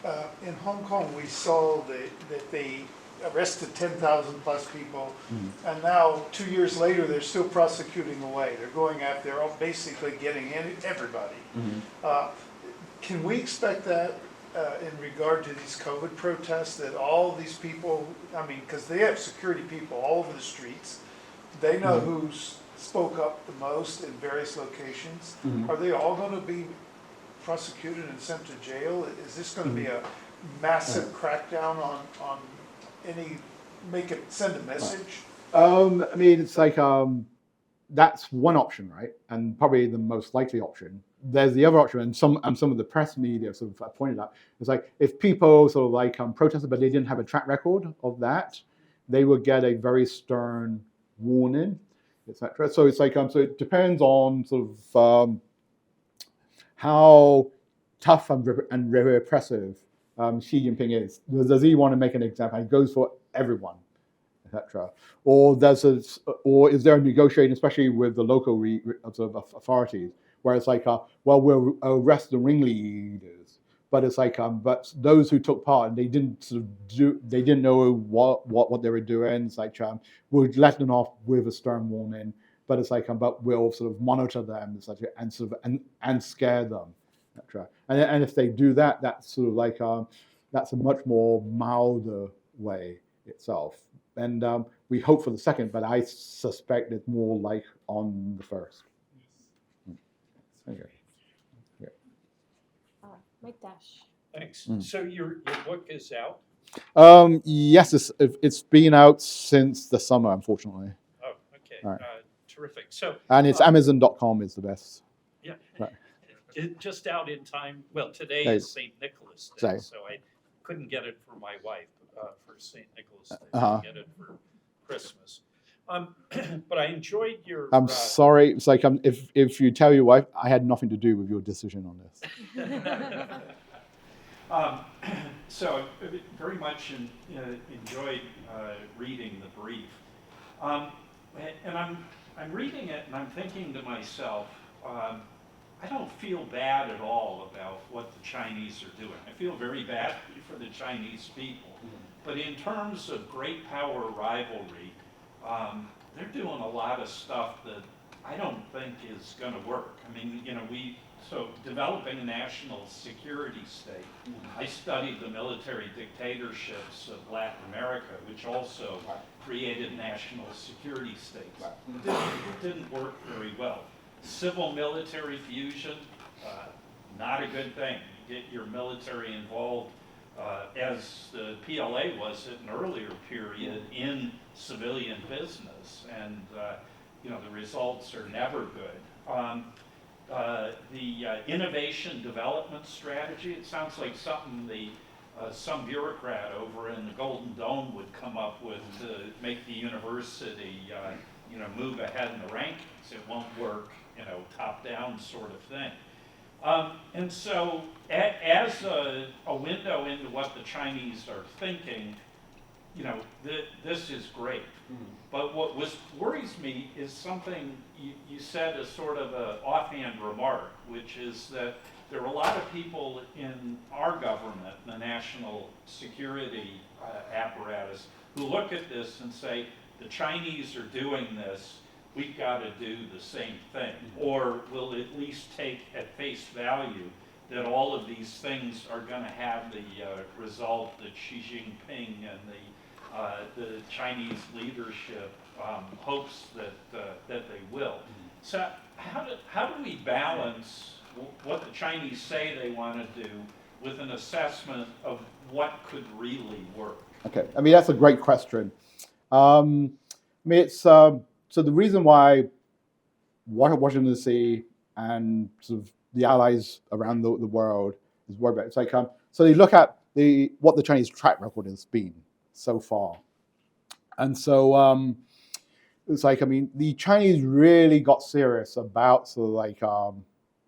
that, in Hong Kong, we saw that they arrested 10,000 plus people, and now 2 years later, they're still prosecuting away. They're going after, they're basically getting everybody. Can we expect that in regard to these COVID protests, that all these people, I mean, because they have security people all over the streets, they know who's spoke up the most in various locations. Are they all going to be prosecuted and sent to jail? Is this going to be a massive crackdown on any, send a message? I mean, it's like that's one option, right? And probably the most likely option. There's the other option, and some of the press media sort of pointed out. It's like if people sort of like protested, but they didn't have a track record of that, they would get a very stern warning, etc. So it's like so it depends on sort of how tough and repressive Xi Jinping is. Does he want to make an example? He goes for everyone, etc. Or is there a negotiating, especially with the local sort of authorities, where it's like, well, we'll arrest the ringleaders, but it's like, but those who took part, they didn't they didn't know what they were doing. It's like, we'll let them off with a stern warning, but it's like, but we'll sort of monitor them, etc., and sort of and scare them, etc. And if they do that, that's sort of like that's a much more milder way itself. And we hope for the second, but I suspect it's more like on the first. Okay. Mike Dash. Thanks. So your book is out? Yes, it's been out since the summer, unfortunately. Oh, okay. Right. Terrific. So And it's Amazon.com is the best. yeah, Right. just out in time. Well, today Hey. is St. Nicholas Day, Say. so I couldn't get it for my wife for St. Nicholas Day. Uh-huh. I get it for Christmas. But I enjoyed your. I'm sorry. It's like if you tell your wife, I had nothing to do with your decision on this. So I very much enjoyed reading the brief, and I'm reading it and I'm thinking to myself, I don't feel bad at all about what the Chinese are doing. I feel very badly for the Chinese people, but in terms of great power rivalry, they're doing a lot of stuff that I don't think is going to work. I mean, so developing a national security state. I studied the military dictatorships of Latin America, which also created national security states. It didn't work very well. Civil-military fusion, not a good thing. You get your military involved, as the PLA was at an earlier period, in civilian business, and the results are never good. The innovation development strategy, it sounds like something some bureaucrat over in the Golden Dome would come up with to make the university move ahead in the rankings. It won't work, top-down sort of thing. And so as a window into what the Chinese are thinking, this is great. But what worries me is something you said as sort of an offhand remark, which is that there are a lot of people in our government, the national security apparatus, who look at this and say, the Chinese are doing this, we've got to do the same thing. Or we'll at least take at face value that all of these things are going to have the result that Xi Jinping and the Chinese leadership hopes that they will. So how do we balance what the Chinese say they want to do with an assessment of what could really work? Okay, I mean that's a great question. I mean it's so the reason why Washington D.C. and sort of the allies around the world is worried about. It's like so they look at what the Chinese track record has been so far, and so it's like the Chinese really got serious about sort of like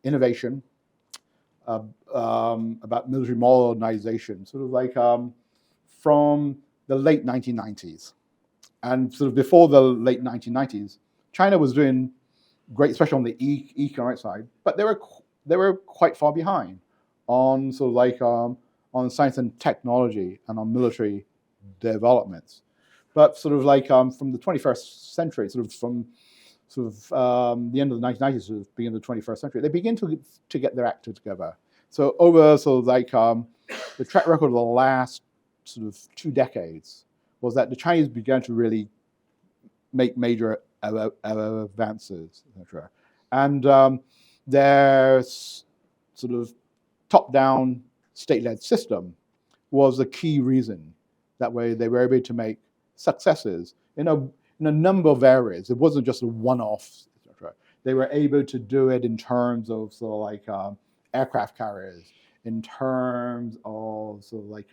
innovation, about military modernization, sort of like from the late 1990s. And sort of before the late 1990s, China was doing great, especially on the economic side, but they were quite far behind on sort of like on science and technology and on military developments. But sort of like from the 21st century, sort of from the end of the 1990s to the beginning of the 21st century, they begin to get their act together. So over sort of like the track record of the last sort of 2 decades was that the Chinese began to really make major advances, etc. And their sort of top-down state-led system was a key reason that way they were able to make successes in a number of areas. It wasn't just a one-off, etc. They were able to do it in terms of sort of like aircraft carriers, in terms of sort of like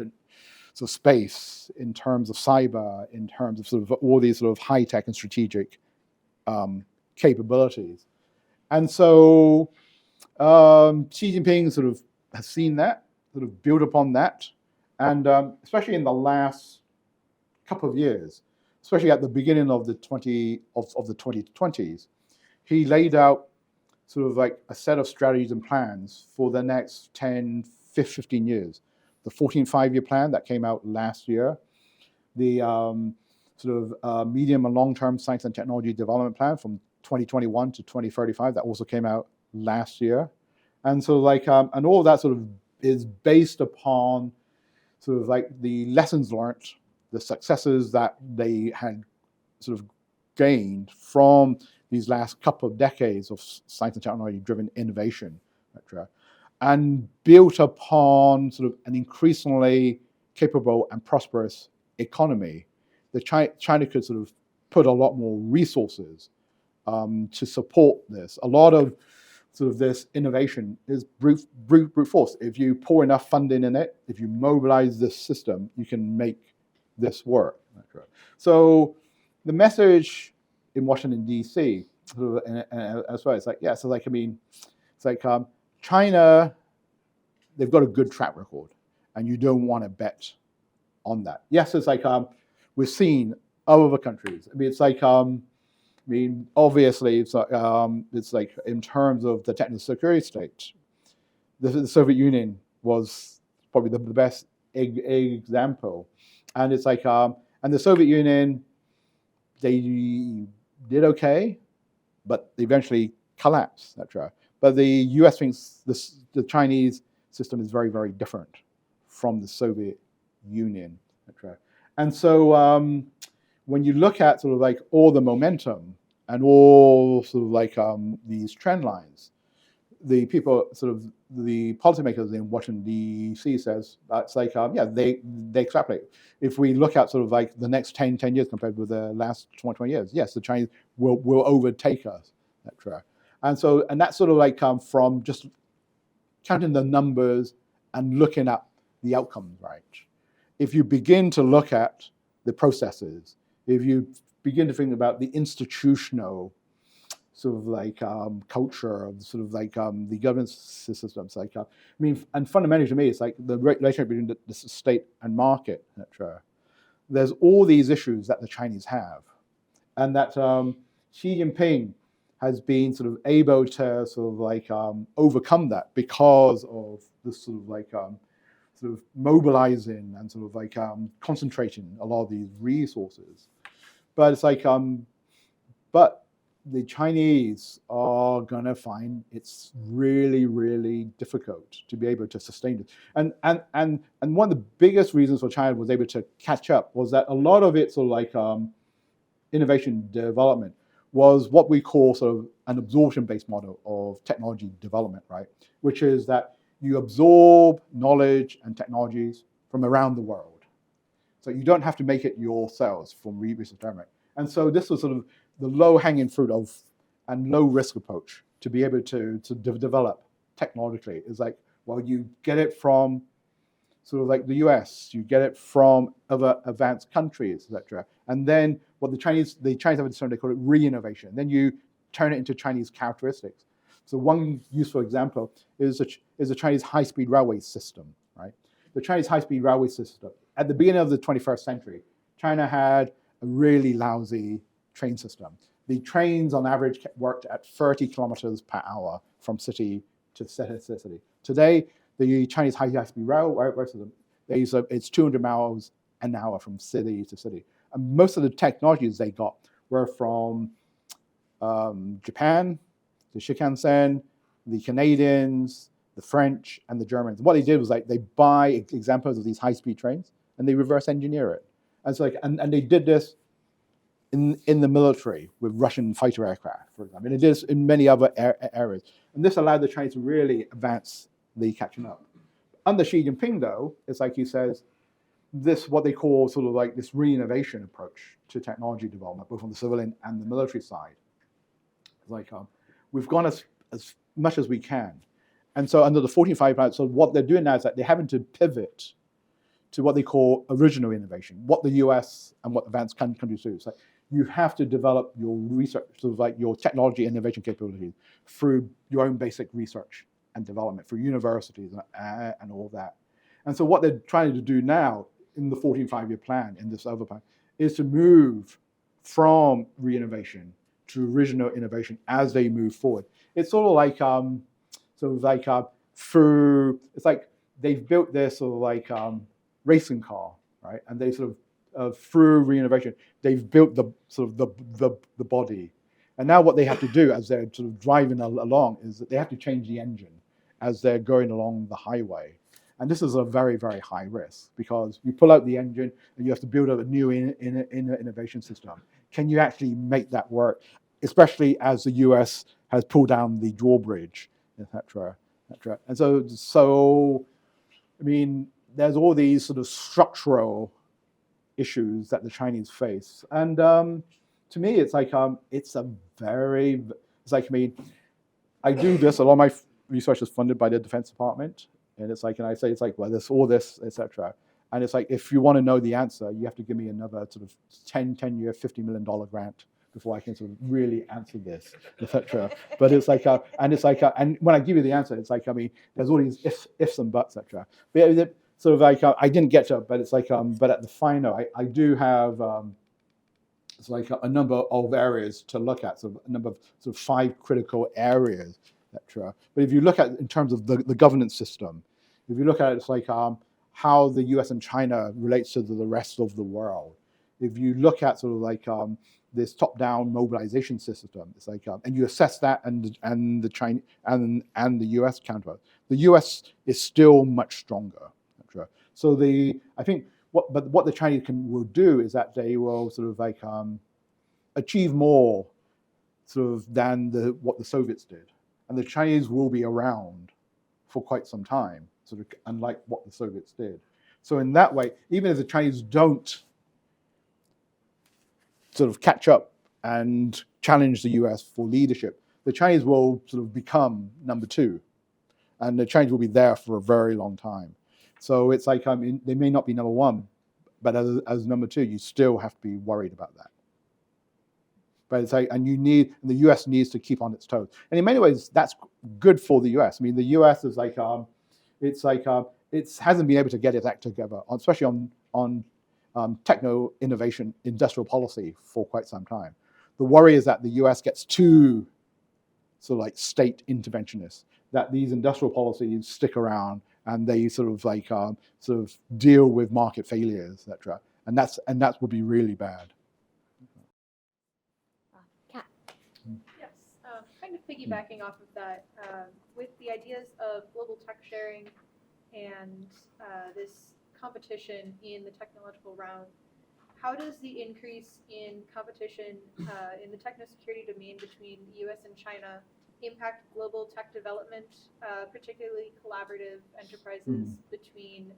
space, in terms of cyber, in terms of sort of all these sort of high-tech and strategic capabilities. And so Xi Jinping sort of has seen that, sort of built upon that, and especially in the last couple of years, especially at the beginning of the 2020s, he laid out sort of like a set of strategies and plans for the next 10, 15 years. The 14 5-year plan that came out last year, the sort of medium and long-term science and technology development plan from 2021 to 2035 that also came out last year. And so like, and all of that sort of is based upon sort of like the lessons learned, the successes that they had sort of gained from these last couple of decades of science and technology driven innovation, etc. And built upon sort of an increasingly capable and prosperous economy, China could sort of put a lot more resources to support this. A lot of sort of this innovation is brute force. If you pour enough funding in it, if you mobilize this system, you can make this work. So the message in Washington, D.C., sort of, as well, it's like, yeah, so like, I mean, it's like China, they've got a good track record, and you don't want to bet on that. Yes, it's like we've seen other countries. I mean, it's like, I mean, obviously, it's like in terms of the techno-security state, the Soviet Union was probably the best example. And it's like, and the Soviet Union, they did okay, but they eventually collapsed, etc. But the US thinks the Chinese system is very, very different from the Soviet Union, etc. And so when you look at sort of like all the momentum and all sort of like these trend lines, the people, sort of the policymakers in Washington, D.C. says, it's like, yeah, they extrapolate. If we look at sort of like the next 10 years compared with the last 20 years, yes, the Chinese will overtake us, etc. And so, and that's sort of like from just counting the numbers and looking at the outcomes, right? If you begin to look at the processes, if you begin to think about the institutional sort of like culture of sort of like the governance systems, like I mean, and fundamentally to me, it's like the relationship between the state and market, etc. There's all these issues that the Chinese have, and that Xi Jinping has been sort of able to sort of like overcome that because of this sort of like sort of mobilizing and sort of like concentrating a lot of these resources. But it's like, but the Chinese are gonna find it's really, really difficult to be able to sustain it. And one of the biggest reasons for China was able to catch up was that a lot of its sort of like innovation development was what we call sort of an absorption-based model of technology development, right? Which is that you absorb knowledge and technologies from around the world. So you don't have to make it yourselves from research and development. And so this was sort of the low-hanging fruit of and low-risk approach to be able to develop technologically. Is like, well, you get it from sort of like the US, you get it from other advanced countries, etc. And then what the Chinese have a term, they call it re-innovation. Then you turn it into Chinese characteristics. So one useful example is the Chinese high-speed railway system, right? The Chinese high-speed railway system, at the beginning of the 21st century, China had a really lousy train system. The trains on average worked at 30 kilometers per hour from city to city. Today, the Chinese high-speed railway system, it's 200 miles an hour from city to city. And most of the technologies they got were from Japan, the Shinkansen, the Canadians, the French, and the Germans. What they did was like they buy examples of these high-speed trains and they reverse engineer it. And so and they did this in the military with Russian fighter aircraft, for example. And it is in many other areas. And this allowed the Chinese to really advance the catching up. Under Xi Jinping, though, it's like he says, this what they call sort of like this re-innovation approach to technology development, both on the civilian and the military side. It's like we've gone as much as we can. And so under the 14th Plan, so what they're doing now is that they're having to pivot to what they call original innovation, what the US and what advanced countries do. It's like you have to develop your research, sort of like your technology innovation capabilities through your own basic research and development, through universities and all of that. And so what they're trying to do now in the 14th Five-Year Plan, in this other plan, is to move from re-innovation to original innovation as they move forward. It's sort of like through, it's like they've built this sort of like racing car, right? And they sort of through re-innovation, they've built the sort of the body. And now what they have to do as they're sort of driving along is that they have to change the engine as they're going along the highway. And this is a very, very high risk because you pull out the engine and you have to build up a new innovation system. Can you actually make that work? Especially as the US has pulled down the drawbridge, et cetera, et cetera. And so, I mean, there's all these sort of structural issues that the Chinese face. And to me, it's like, I mean, I do this, a lot of my research is funded by the Defense Department. And it's like, and I say, it's like, well, there's all this, et cetera. And it's like, if you want to know the answer, you have to give me another sort of 10-year, $50 million grant before I can sort of really answer this, et cetera. But it's like, and when I give you the answer, it's like, I mean, there's all these ifs and buts, et cetera. But sort of like, I didn't get to it, but it's like, but at the final, I do have, it's like a number of areas to look at, so a number of sort of 5 critical areas, etc. But if you look at in terms of the governance system, if you look at it, it's like how the US and China relates to the rest of the world. If you look at sort of like this top-down mobilization system, it's like, and you assess that and the China and the US counterpart, the US is still much stronger, etc. So I think what the Chinese will do is that they will sort of like achieve more sort of than what the Soviets did. And the Chinese will be around for quite some time, sort of unlike what the Soviets did. So in that way, even if the Chinese don't sort of catch up and challenge the US for leadership, the Chinese will sort of become number 2. And the Chinese will be there for a very long time. So it's like, I mean, they may not be number 1, but as number 2, you still have to be worried about that. But it's like, and the US needs to keep on its toes. And in many ways, that's good for the US. I mean, the US is like, it hasn't been able to get its act together, especially on techno-innovation, industrial policy for quite some time. The worry is that the US gets too sort of like state interventionist, that these industrial policies stick around and they sort of like sort of deal with market failures, etc. And that would be really bad. Kat. Yes, kind of piggybacking off of that, with the ideas of global tech sharing and this competition in the technological realm, how does the increase in competition in the techno-security domain between the US and China impact global tech development, particularly collaborative enterprises between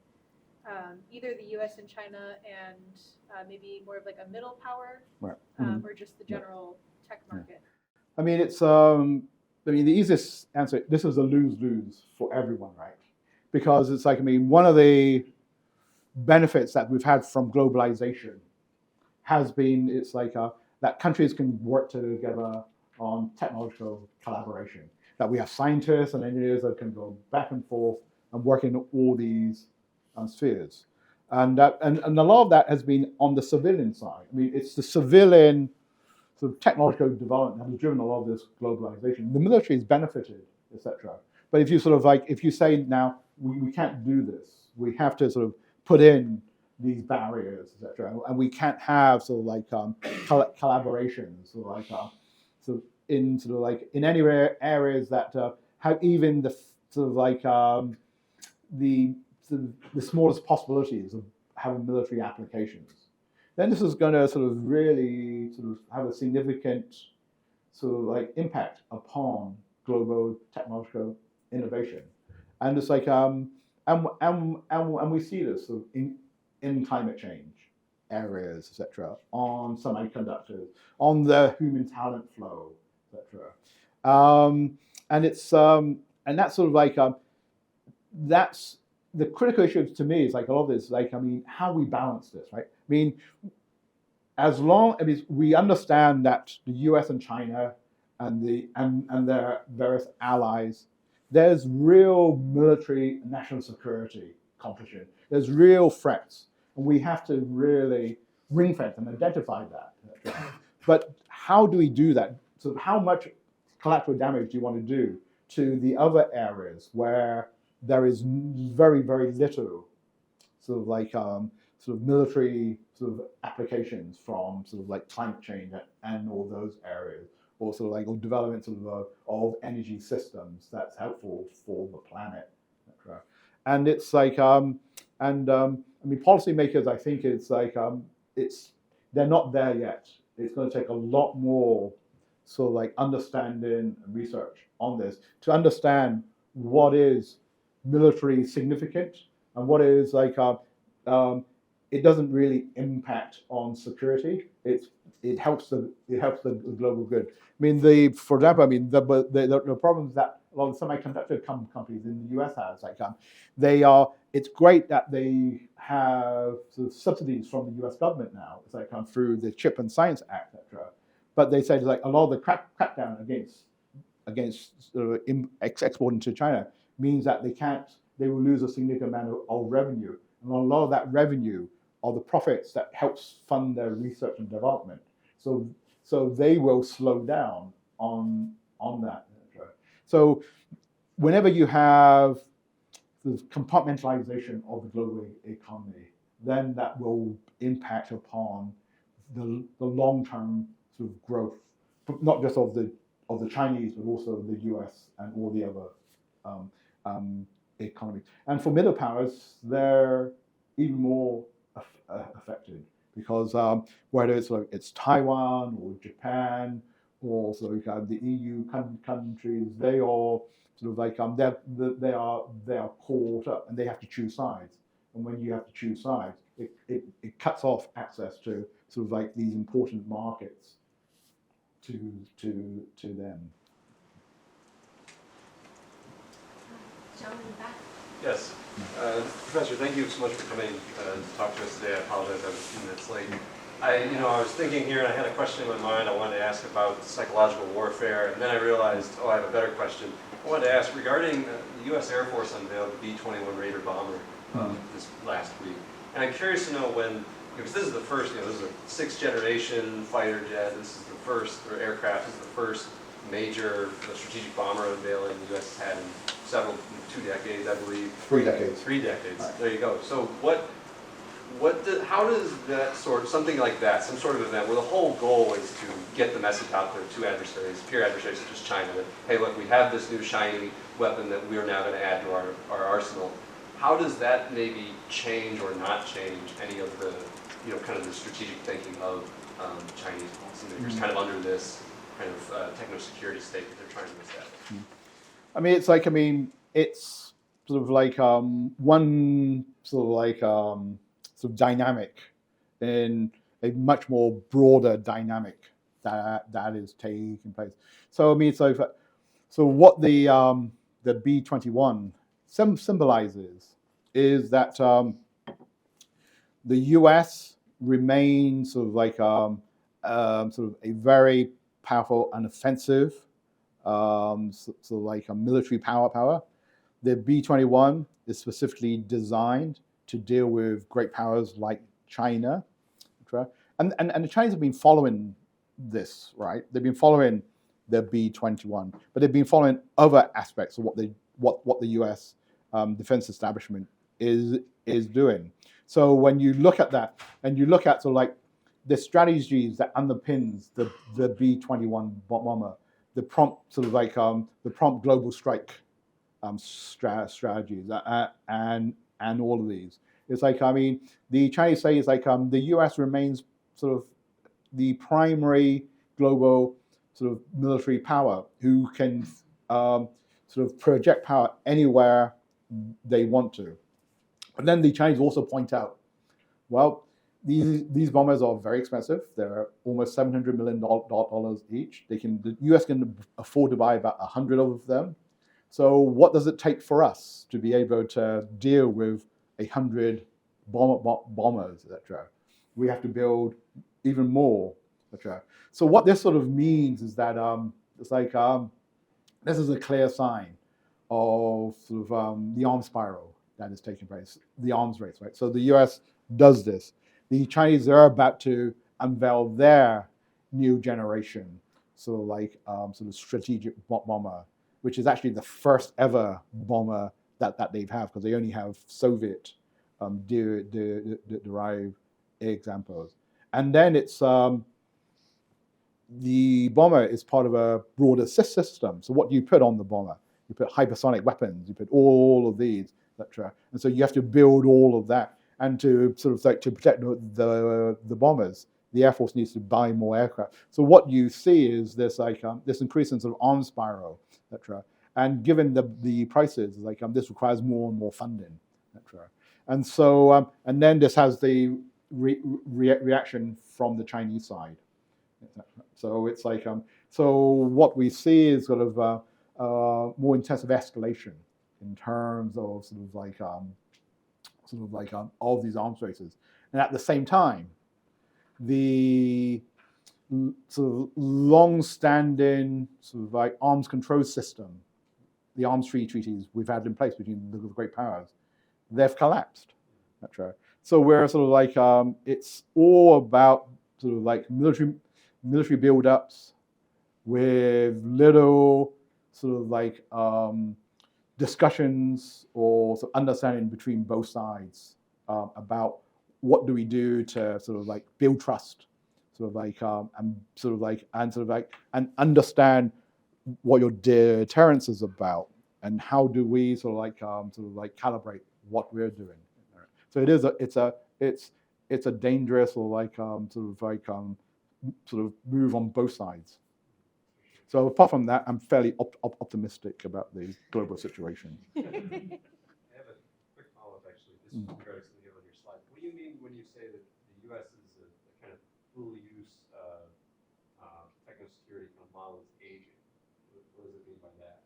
either the US and China and maybe more of like a middle power, right. or just the general tech market? I mean, the easiest answer, this is a lose-lose for everyone, right? Because it's like, I mean, one of the benefits that we've had from globalization has been, it's like that countries can work together on technological collaboration, that we have scientists and engineers that can go back and forth and work in all these spheres. And a lot of that has been on the civilian side. I mean, it's the civilian sort of technological development that has driven a lot of this globalization. The military has benefited, etc. But if you sort of like, if you say now, we can't do this, we have to sort of put in these barriers, etc. And we can't have sort of like collaborations, sort of like in any areas that have even sort of like the smallest possibilities of having military applications, then this is going to sort of really sort of have a significant sort of like impact upon global technological innovation. And it's like and we see this sort of in climate change areas, etc., on semiconductors, on the human talent flow, etc. And it's and that's sort of like that's the critical issue to me is like a lot of this, like, I mean, how we balance this, right? I mean, as long as we understand that the US and China and their various allies, there's real military and national security competition. There's real threats, and we have to really ring fence and identify that. But how do we do that? So how much collateral damage do you want to do to the other areas where there is very, very little sort of like sort of military sort of applications from sort of like climate change and all those areas, or sort of like or development sort of energy systems that's helpful for the planet, etc. And it's like I mean, policymakers, I think it's like they're not there yet. It's going to take a lot more sort of like understanding and research on this to understand what is military significant and what is like it doesn't really impact on security. It helps the global good. I mean, for example, I mean the problems that a lot of semiconductor companies in the US has, like it's great that they have sort of subsidies from the US government now. It's like through the Chip and Science Act, etc. But they say like a lot of the crackdown against exporting to China means that they will lose a significant amount of revenue. And a lot of that revenue are the profits that helps fund their research and development. So they will slow down on that. So whenever you have the compartmentalization of the global economy, then that will impact upon the long-term sort of growth, not just of the Chinese, but also the US and all the other economies. And for middle powers, they're even more affected because whether it's Taiwan or Japan or sort of the EU countries, they all sort of like they are caught up and they have to choose sides. And when you have to choose sides, it cuts off access to sort of like these important markets to them. Gentleman in the back. Yes. Professor, thank you so much for coming to talk to us today. I apologize I was a few minutes late. I was thinking here and I had a question in my mind I wanted to ask about psychological warfare, and then I realized, I have a better question. I wanted to ask regarding the U.S. Air Force unveiled the B-21 Raider bomber this last week. And I'm curious to know when, because this is the first, this is a sixth generation fighter jet, this is the first, or aircraft, this is the first major strategic bomber unveiling the U.S. has had in 2 decades, I believe. 3 decades. 3 decades. Right. There you go. So how does that something like that, some sort of event where the whole goal is to get the message out there to adversaries, peer adversaries such as China, that, hey, look, we have this new shiny weapon that we are now going to add to our arsenal. How does that maybe change or not change any of the, kind of the strategic thinking of Chinese policymakers, kind of under this kind of techno-security state that they're trying to establish? I mean, it's sort of like one sort of like sort of dynamic in a much more broader dynamic that is taking place. So I mean, so what the B-21 symbolizes is that the U.S. remains sort of like sort of a very powerful and offensive sort of like a military power. The B-21 is specifically designed to deal with great powers like China, etc. And the Chinese have been following this, right? They've been following the B-21, but they've been following other aspects of what the U.S. defense establishment is doing. So when you look at that, and you look at sort of like the strategies that underpins the B-21 bomber, the prompt sort of like the prompt global strike strategies and all of these. It's like, I mean, the Chinese say it's like the US remains sort of the primary global sort of military power who can sort of project power anywhere they want to. But then the Chinese also point out, well, these bombers are very expensive. They're almost $700 million each. The US can afford to buy about 100 of them. So what does it take for us to be able to deal with 100 bombers, etc.? We have to build even more, etc. So what this sort of means is that it's like this is a clear sign of sort of the arms spiral that is taking place, the arms race, right? So the US does this. The Chinese are about to unveil their new generation, so like sort of strategic bomber, which is actually the first ever bomber that they've had, because they only have Soviet derived examples. And then it's the bomber is part of a broader system. So what do you put on the bomber? You put hypersonic weapons, you put all of these, etc. And so you have to build all of that. And to sort of like to protect the bombers, the Air Force needs to buy more aircraft. So what you see is this like this increase in sort of arms spiral, etc. And given the prices, like this requires more and more funding, etc. And so and then this has the reaction from the Chinese side. So it's like so what we see is sort of more intensive escalation in terms of sort of like all these arms races, and at the same time, the sort of long-standing sort of like arms control system, the arms free treaties we've had in place between the great powers, they've collapsed, etc. So we're sort of like it's all about sort of like military build-ups with little sort of like discussions or sort of understanding between both sides about what do we do to sort of like build trust, sort of like and understand what your deterrence is about, and how do we sort of like calibrate what we're doing. So it's a dangerous or like sort of move on both sides. So apart from that, I'm fairly optimistic about the global situation. I have a quick follow-up, actually. This is regarding something on your slide. What do you mean when you say that the U.S. is a kind of dual-use techno-security kind of model is aging? What does it mean by that?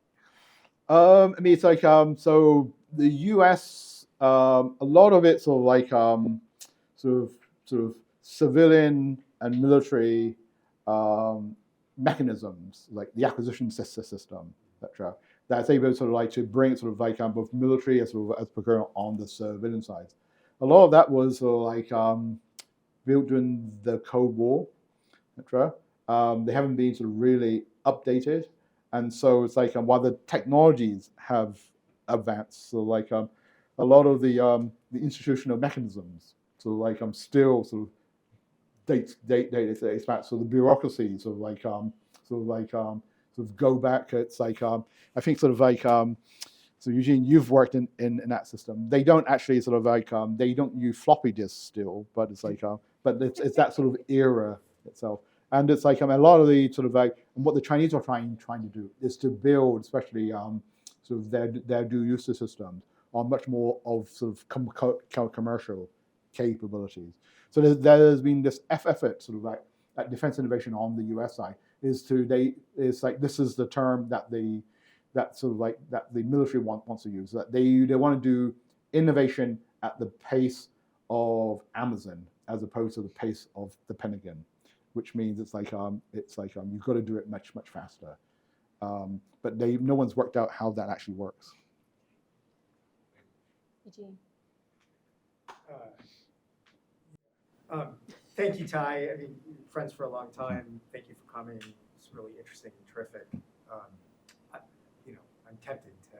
I mean, it's like so the U.S. A lot of it's sort of like sort of civilian and military mechanisms, like the acquisition system, etc. That's able sort of like to bring sort of like both military as well as procurement on the civilian side. A lot of that was sort of like built during the Cold War, etc. They haven't been sort of really updated, and so it's like while the technologies have advanced, so like a lot of the institutional mechanisms, so like still sort of dates back. So the bureaucracy sort of go back. It's like I think sort of like so Eugene, you've worked in that system. They don't actually sort of like they don't use floppy disks still, but it's like but it's that sort of era itself. And it's like a lot of the sort of like what the Chinese are trying to do is to build, especially sort of their dual use systems on much more of sort of commercial capabilities. So there's been this effort, sort of like at defense innovation on the US side, is like this is the term that the military wants to use. That they want to do innovation at the pace of Amazon as opposed to the pace of the Pentagon, which means it's like you've got to do it much faster. But no one's worked out how that actually works. Eugene. Thank you, Tai. I mean, friends for a long time. Thank you for coming. It's really interesting and terrific. I'm tempted to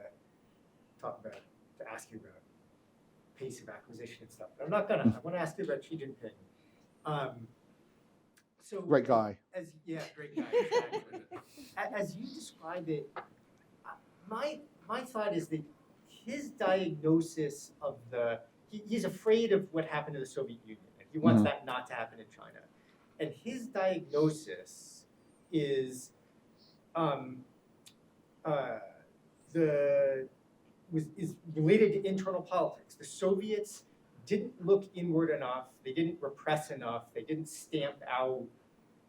ask you about pace of acquisition and stuff, but I'm not gonna. I want to ask you about Xi Jinping. So Great guy. Great guy. Exactly. As you describe it, my my thought is that his diagnosis of he's afraid of what happened to the Soviet Union, and he wants that not to happen in China. And his diagnosis is is related to internal politics. The Soviets didn't look inward enough. They didn't repress enough. They didn't stamp out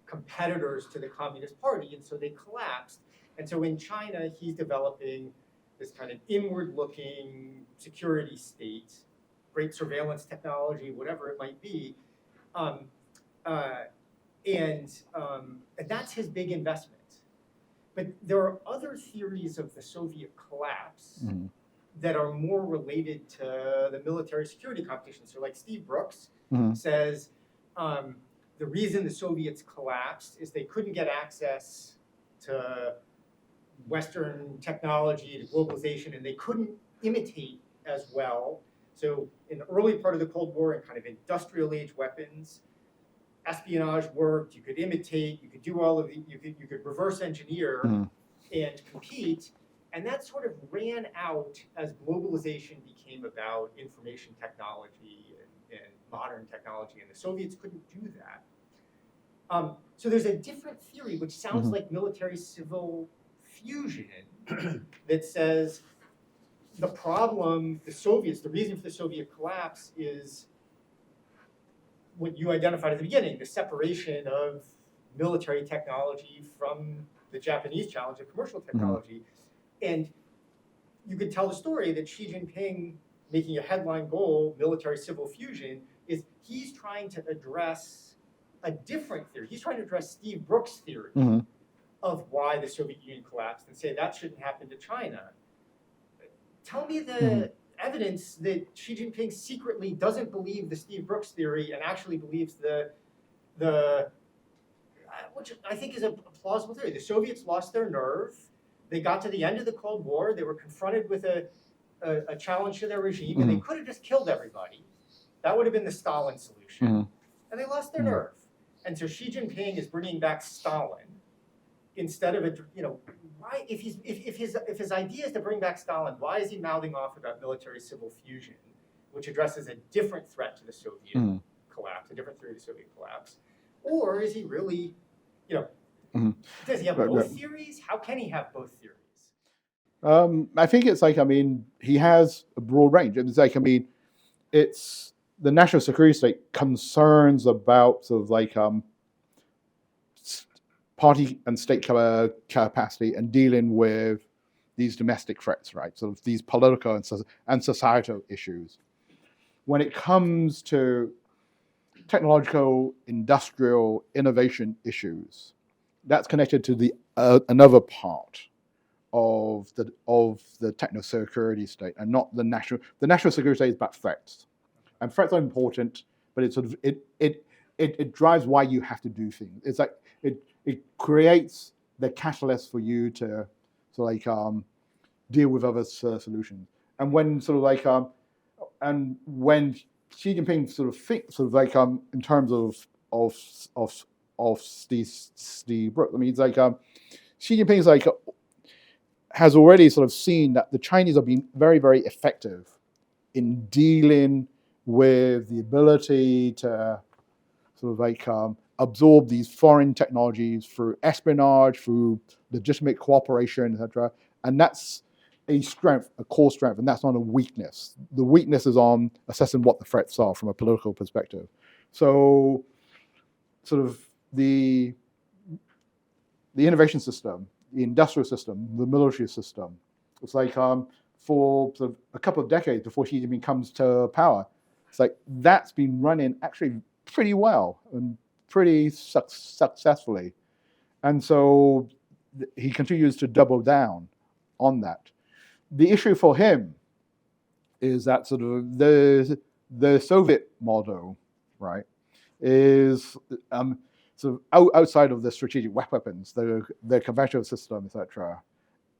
competitors to the Communist Party, and so they collapsed. And so in China, he's developing this kind of inward-looking security state, great surveillance technology, whatever it might be, and that's his big investment. But there are other theories of the Soviet collapse that are more related to the military security competition. So like Steve Brooks says, the reason the Soviets collapsed is they couldn't get access to Western technology, to globalization, and they couldn't imitate as well. So in the early part of the Cold War, in kind of industrial age weapons, espionage worked, you could imitate, you could do all of the, you could reverse engineer and compete. And that sort of ran out as globalization became about information technology and modern technology, and the Soviets couldn't do that. So there's a different theory, which sounds like military-civil fusion, that says the problem, the Soviets, the reason for the Soviet collapse is what you identified at the beginning, the separation of military technology from the Japanese challenge of commercial technology. And you could tell the story that Xi Jinping, making a headline goal, military-civil fusion, is he's trying to address a different theory. He's trying to address Steve Brooks' theory of why the Soviet Union collapsed and say that shouldn't happen to China. Tell me the evidence that Xi Jinping secretly doesn't believe the Steve Brooks theory and actually believes the which I think is a plausible theory. The Soviets lost their nerve. They got to the end of the Cold War. They were confronted with a challenge to their regime, and they could have just killed everybody. That would have been the Stalin solution. And they lost their nerve. And so Xi Jinping is bringing back Stalin instead of why if his idea is to bring back Stalin, why is he mouthing off about military-civil fusion, which addresses a different threat to the Soviet collapse, a different theory of the Soviet collapse? Or is he really, does he have both theories? How can he have both theories? I think it's like, he has a broad range. It's like, it's the national security state concerns about sort of like party and state capacity and dealing with these domestic threats, right? Sort of these political and societal issues. When it comes to technological, industrial, innovation issues, that's connected to the another part of the techno-security state, and not the national. The national security state is about threats, and threats are important, but it sort of it drives why you have to do things. It's like it creates the catalyst for you to sort of like deal with other solutions. And when sort of like and when Xi Jinping sort of thinks sort of like in terms of Steve Brooks, it's like Xi Jinping is like has already sort of seen that the Chinese are being very, very effective in dealing with the ability to sort of like absorb these foreign technologies through espionage, through legitimate cooperation, etc. And that's a strength, a core strength, and that's not a weakness. The weakness is on assessing what the threats are from a political perspective. So sort of the innovation system, the industrial system, the military system, it's like for sort of a couple of decades before Xi Jinping comes to power, it's like that's been running actually pretty well and pretty successfully. And so he continues to double down on that. The issue for him is that sort of the Soviet model, right, is sort of outside of the strategic weapons, the conventional system, etc.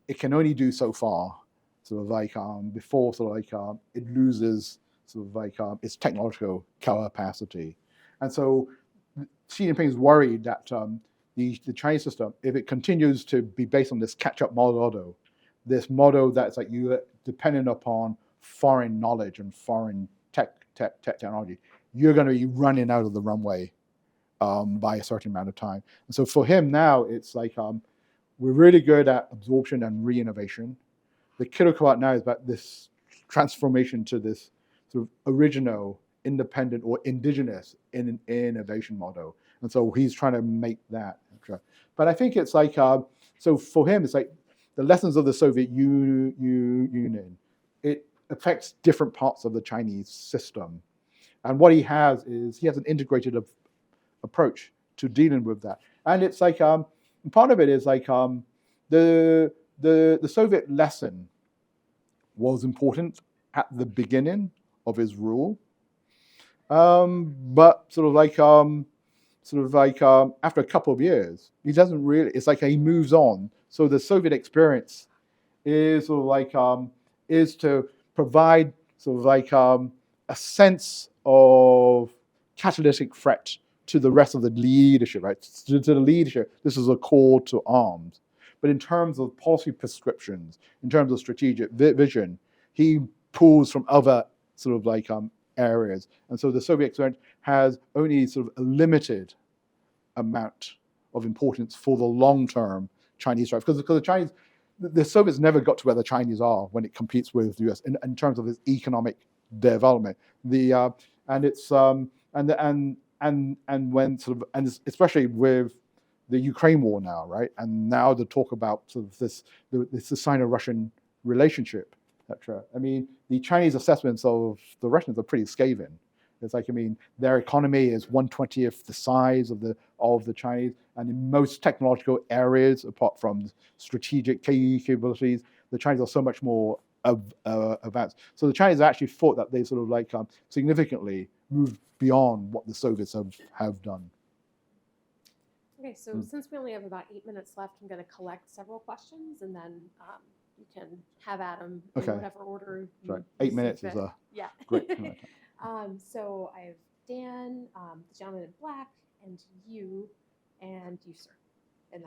It can only do so far, sort of like before sort of like it loses sort of like its technological capacity. And so Xi Jinping is worried that the Chinese system, if it continues to be based on this catch-up model, this model that's like you're dependent upon foreign knowledge and foreign technology, you're going to be running out of the runway by a certain amount of time. And so for him now, it's like we're really good at absorption and re-innovation. The killer part now is about this transformation to this sort of original, independent, or indigenous innovation model. And so he's trying to make that. But I think it's like, so for him, it's like the lessons of the Soviet Union, it affects different parts of the Chinese system. And what he has is he has an integrated approach to dealing with that. And it's like, part of it is like the Soviet lesson was important at the beginning of his rule. But sort of like after a couple of years, he doesn't really, it's like he moves on. So the Soviet experience is sort of like, is to provide sort of like a sense of catalytic threat to the rest of the leadership, right? To the leadership, this is a call to arms. But in terms of policy prescriptions, in terms of strategic vision, he pulls from other sort of like areas. And so the Soviet experience has only sort of a limited amount of importance for the long-term Chinese drive. Because the Soviets never got to where the Chinese are when it competes with the US in terms of its economic development. Especially with the Ukraine war now, right? And now the talk about sort of this Sino-Russian relationship, etc. I mean, the Chinese assessments of the Russians are pretty scathing. It's like, I mean, their economy is 1/20th the size of the Chinese, and in most technological areas, apart from strategic capabilities, the Chinese are so much more advanced. So the Chinese actually thought that they sort of like significantly moved beyond what the Soviets have done. Okay, so since we only have about 8 minutes left, I'm going to collect several questions, and then you can have at them in whatever order. Right. 8 minutes is a great time. So I have Dan, the gentleman in black, and you, sir. And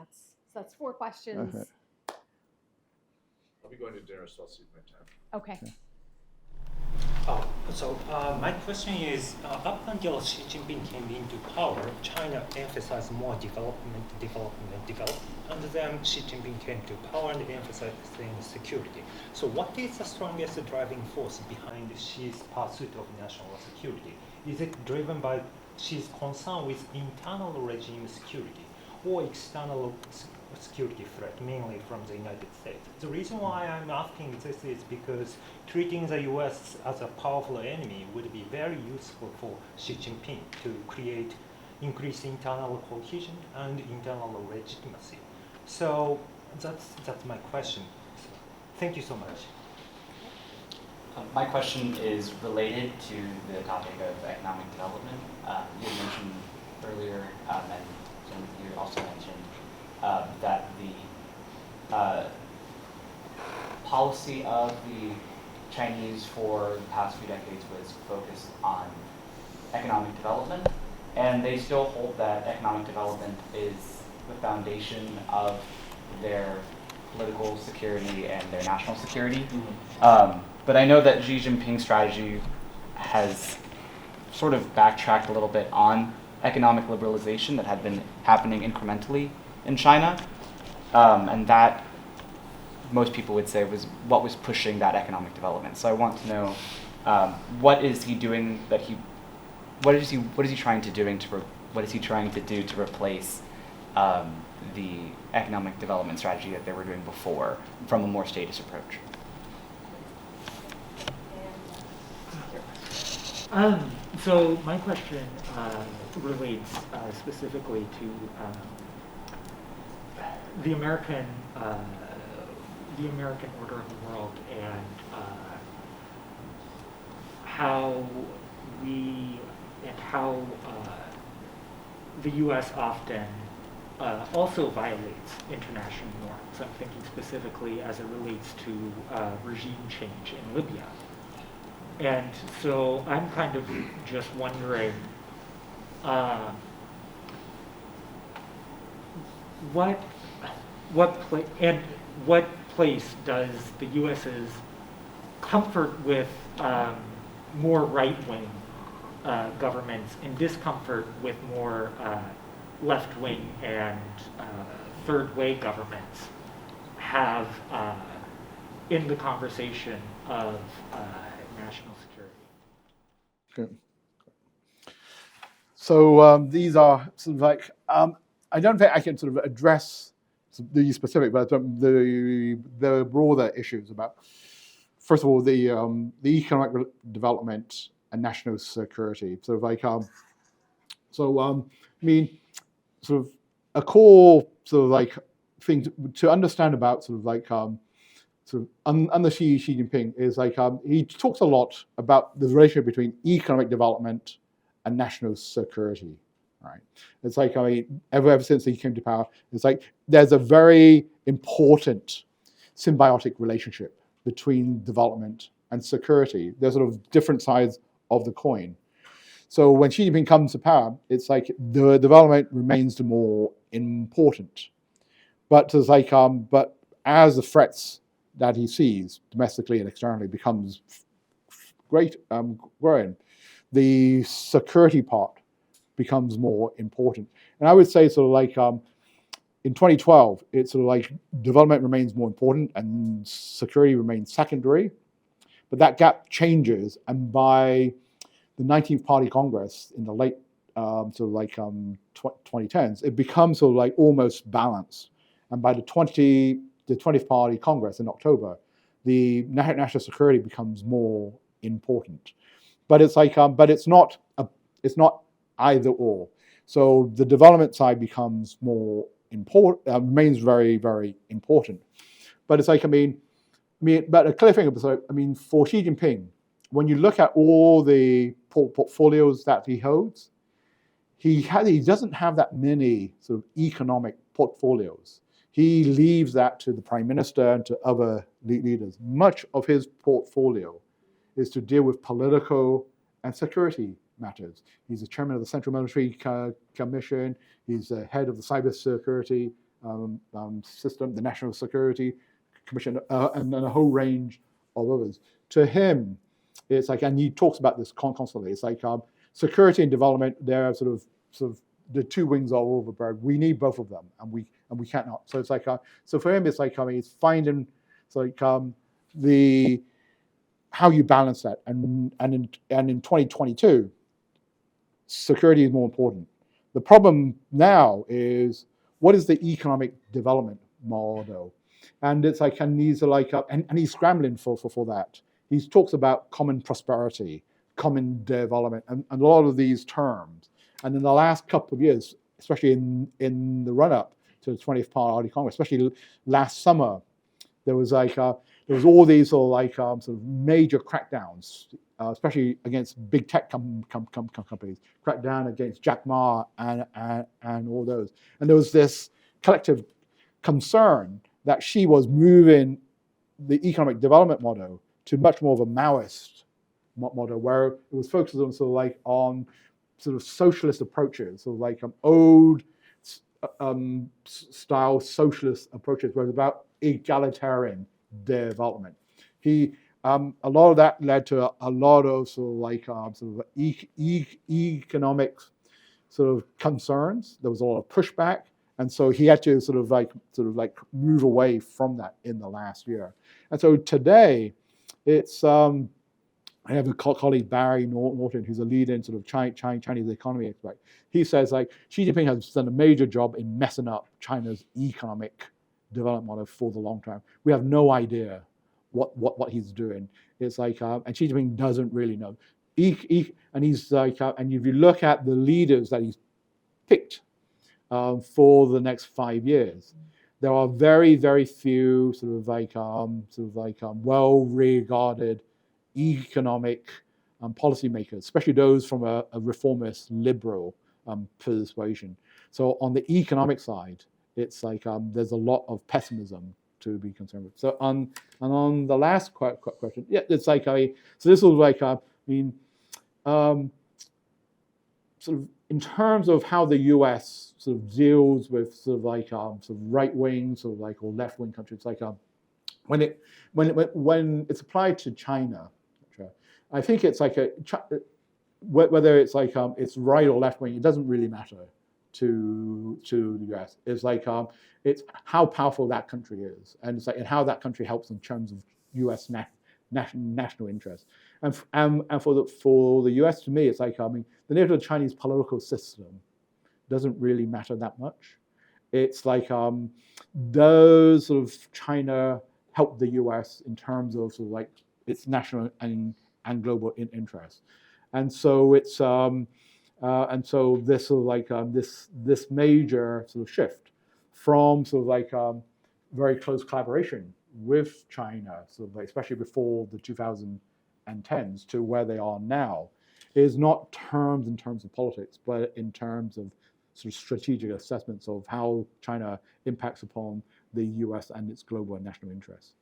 that's 4 questions. Okay. I'll be going to dinner, so I'll see my time. Okay. My question is, up until Xi Jinping came into power, China emphasized more development, and then Xi Jinping came to power and emphasized security. So what is the strongest driving force behind Xi's pursuit of national security? Is it driven by Xi's concern with internal regime security or external security threat, mainly from the United States? The reason why I'm asking this is because treating the US as a powerful enemy would be very useful for Xi Jinping to create increased internal cohesion and internal legitimacy. So that's my question. Thank you so much. My question is related to the topic of economic development. You had mentioned earlier, and you also mentioned that the policy of the Chinese for the past few decades was focused on economic development, and they still hold that economic development is the foundation of their political security and their national security. But I know that Xi Jinping's strategy has sort of backtracked a little bit on economic liberalization that had been happening incrementally in China, and that most people would say was what was pushing that economic development. So I want to know what is he doing what is he trying to do to replace the economic development strategy that they were doing before from a more statist approach? So my question relates specifically to the American order of the world and how the U.S. often also violates international norms. I'm thinking specifically as it relates to regime change in Libya. And so I'm kind of just wondering what place does the U.S.'s comfort with more right-wing governments and discomfort with more left-wing and third-way governments have in the conversation of national security? Okay. So these are sort of like, I don't think I can sort of address the specific, but the broader issues about, first of all, the economic development and national security. Sort of like, I mean, sort of a core sort of like thing to understand about sort of like sort of under Xi Jinping is like he talks a lot about the relationship between economic development and national security, right? It's like, I mean, ever since he came to power, it's like there's a very important symbiotic relationship between development and security. They're sort of different sides of the coin. So when Xi Jinping comes to power, it's like the development remains the more important. But it's like, but as the threats that he sees domestically and externally becomes growing, the security part becomes more important. And I would say sort of like in 2012, it's sort of like development remains more important and security remains secondary. But that gap changes, and by the 19th Party Congress in the late sort of like 2010s, it becomes sort of like almost balanced. And by the 20th Party Congress in October, the national security becomes more important. But it's like, but it's not either or. So the development side becomes more important, remains very, very important. But it's like, I mean, but a clear thing, I mean, for Xi Jinping, when you look at all the portfolios that he holds, he doesn't have that many sort of economic portfolios. He leaves that to the prime minister and to other leaders. Much of his portfolio is to deal with political and security matters. He's the chairman of the Central Military Commission. He's the head of the cybersecurity system, the National Security Commission, and a whole range of others. To him, it's like, and he talks about this constantly. It's like security and development. They're sort of the two wings all over the bird. We need both of them, and we can't not. So it's like, so for him, it's like, I mean, it's finding, it's like the how you balance that, and in 2022, security is more important. The problem now is, what is the economic development model? And it's like, and these are like, and he's scrambling for that. He talks about common prosperity, common development, and a lot of these terms. And in the last couple of years, especially in the run-up to the 20th Party Congress, especially last summer, there was like there was all these sort of like sort of major crackdowns, especially against big tech companies, crackdown against Jack Ma and all those. And there was this collective concern that Xi was moving the economic development model to much more of a Maoist model, where it was focused on sort of like on sort of socialist approaches, sort of like old style socialist approaches, where it's about egalitarian development. A lot of that led to a lot of sort of like sort of economic sort of concerns. There was a lot of pushback, and so he had to sort of like move away from that in the last year. And so today, it's I have a colleague, Barry Norton, who's a leader in sort of Chinese economy expert. He says like Xi Jinping has done a major job in messing up China's economic development model for the long term. We have no idea what he's doing. It's like, and Xi Jinping doesn't really know. And he's like, and if you look at the leaders that he's picked for the next 5 years, there are very, very few sort of like well-regarded economic policymakers, especially those from a reformist liberal persuasion. So on the economic side, it's like there's a lot of pessimism to be concerned with. So on the last question, yeah, it's like so this was like sort of in terms of how the U.S. sort of deals with sort of like sort of right wing, sort of like or left wing countries, like when it's applied to China, I think it's like whether it's like it's right or left wing, it doesn't really matter to the US. It's like it's how powerful that country is, and it's like and how that country helps in terms of US national interest. And for the US, to me, it's like the nature of the Chinese political system doesn't really matter that much. It's like does sort of China help the US in terms of sort of like its national and global interest, and so it's and so this sort of like this major sort of shift from sort of like very close collaboration with China, sort of like, especially before the 2010s to where they are now, is not in terms of politics, but in terms of sort of strategic assessments of how China impacts upon the US and its global and national interests.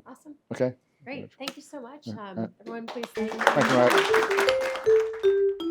Awesome. Okay. Great. Thank you so much. Yeah. Everyone, please thank Thank you, Mark.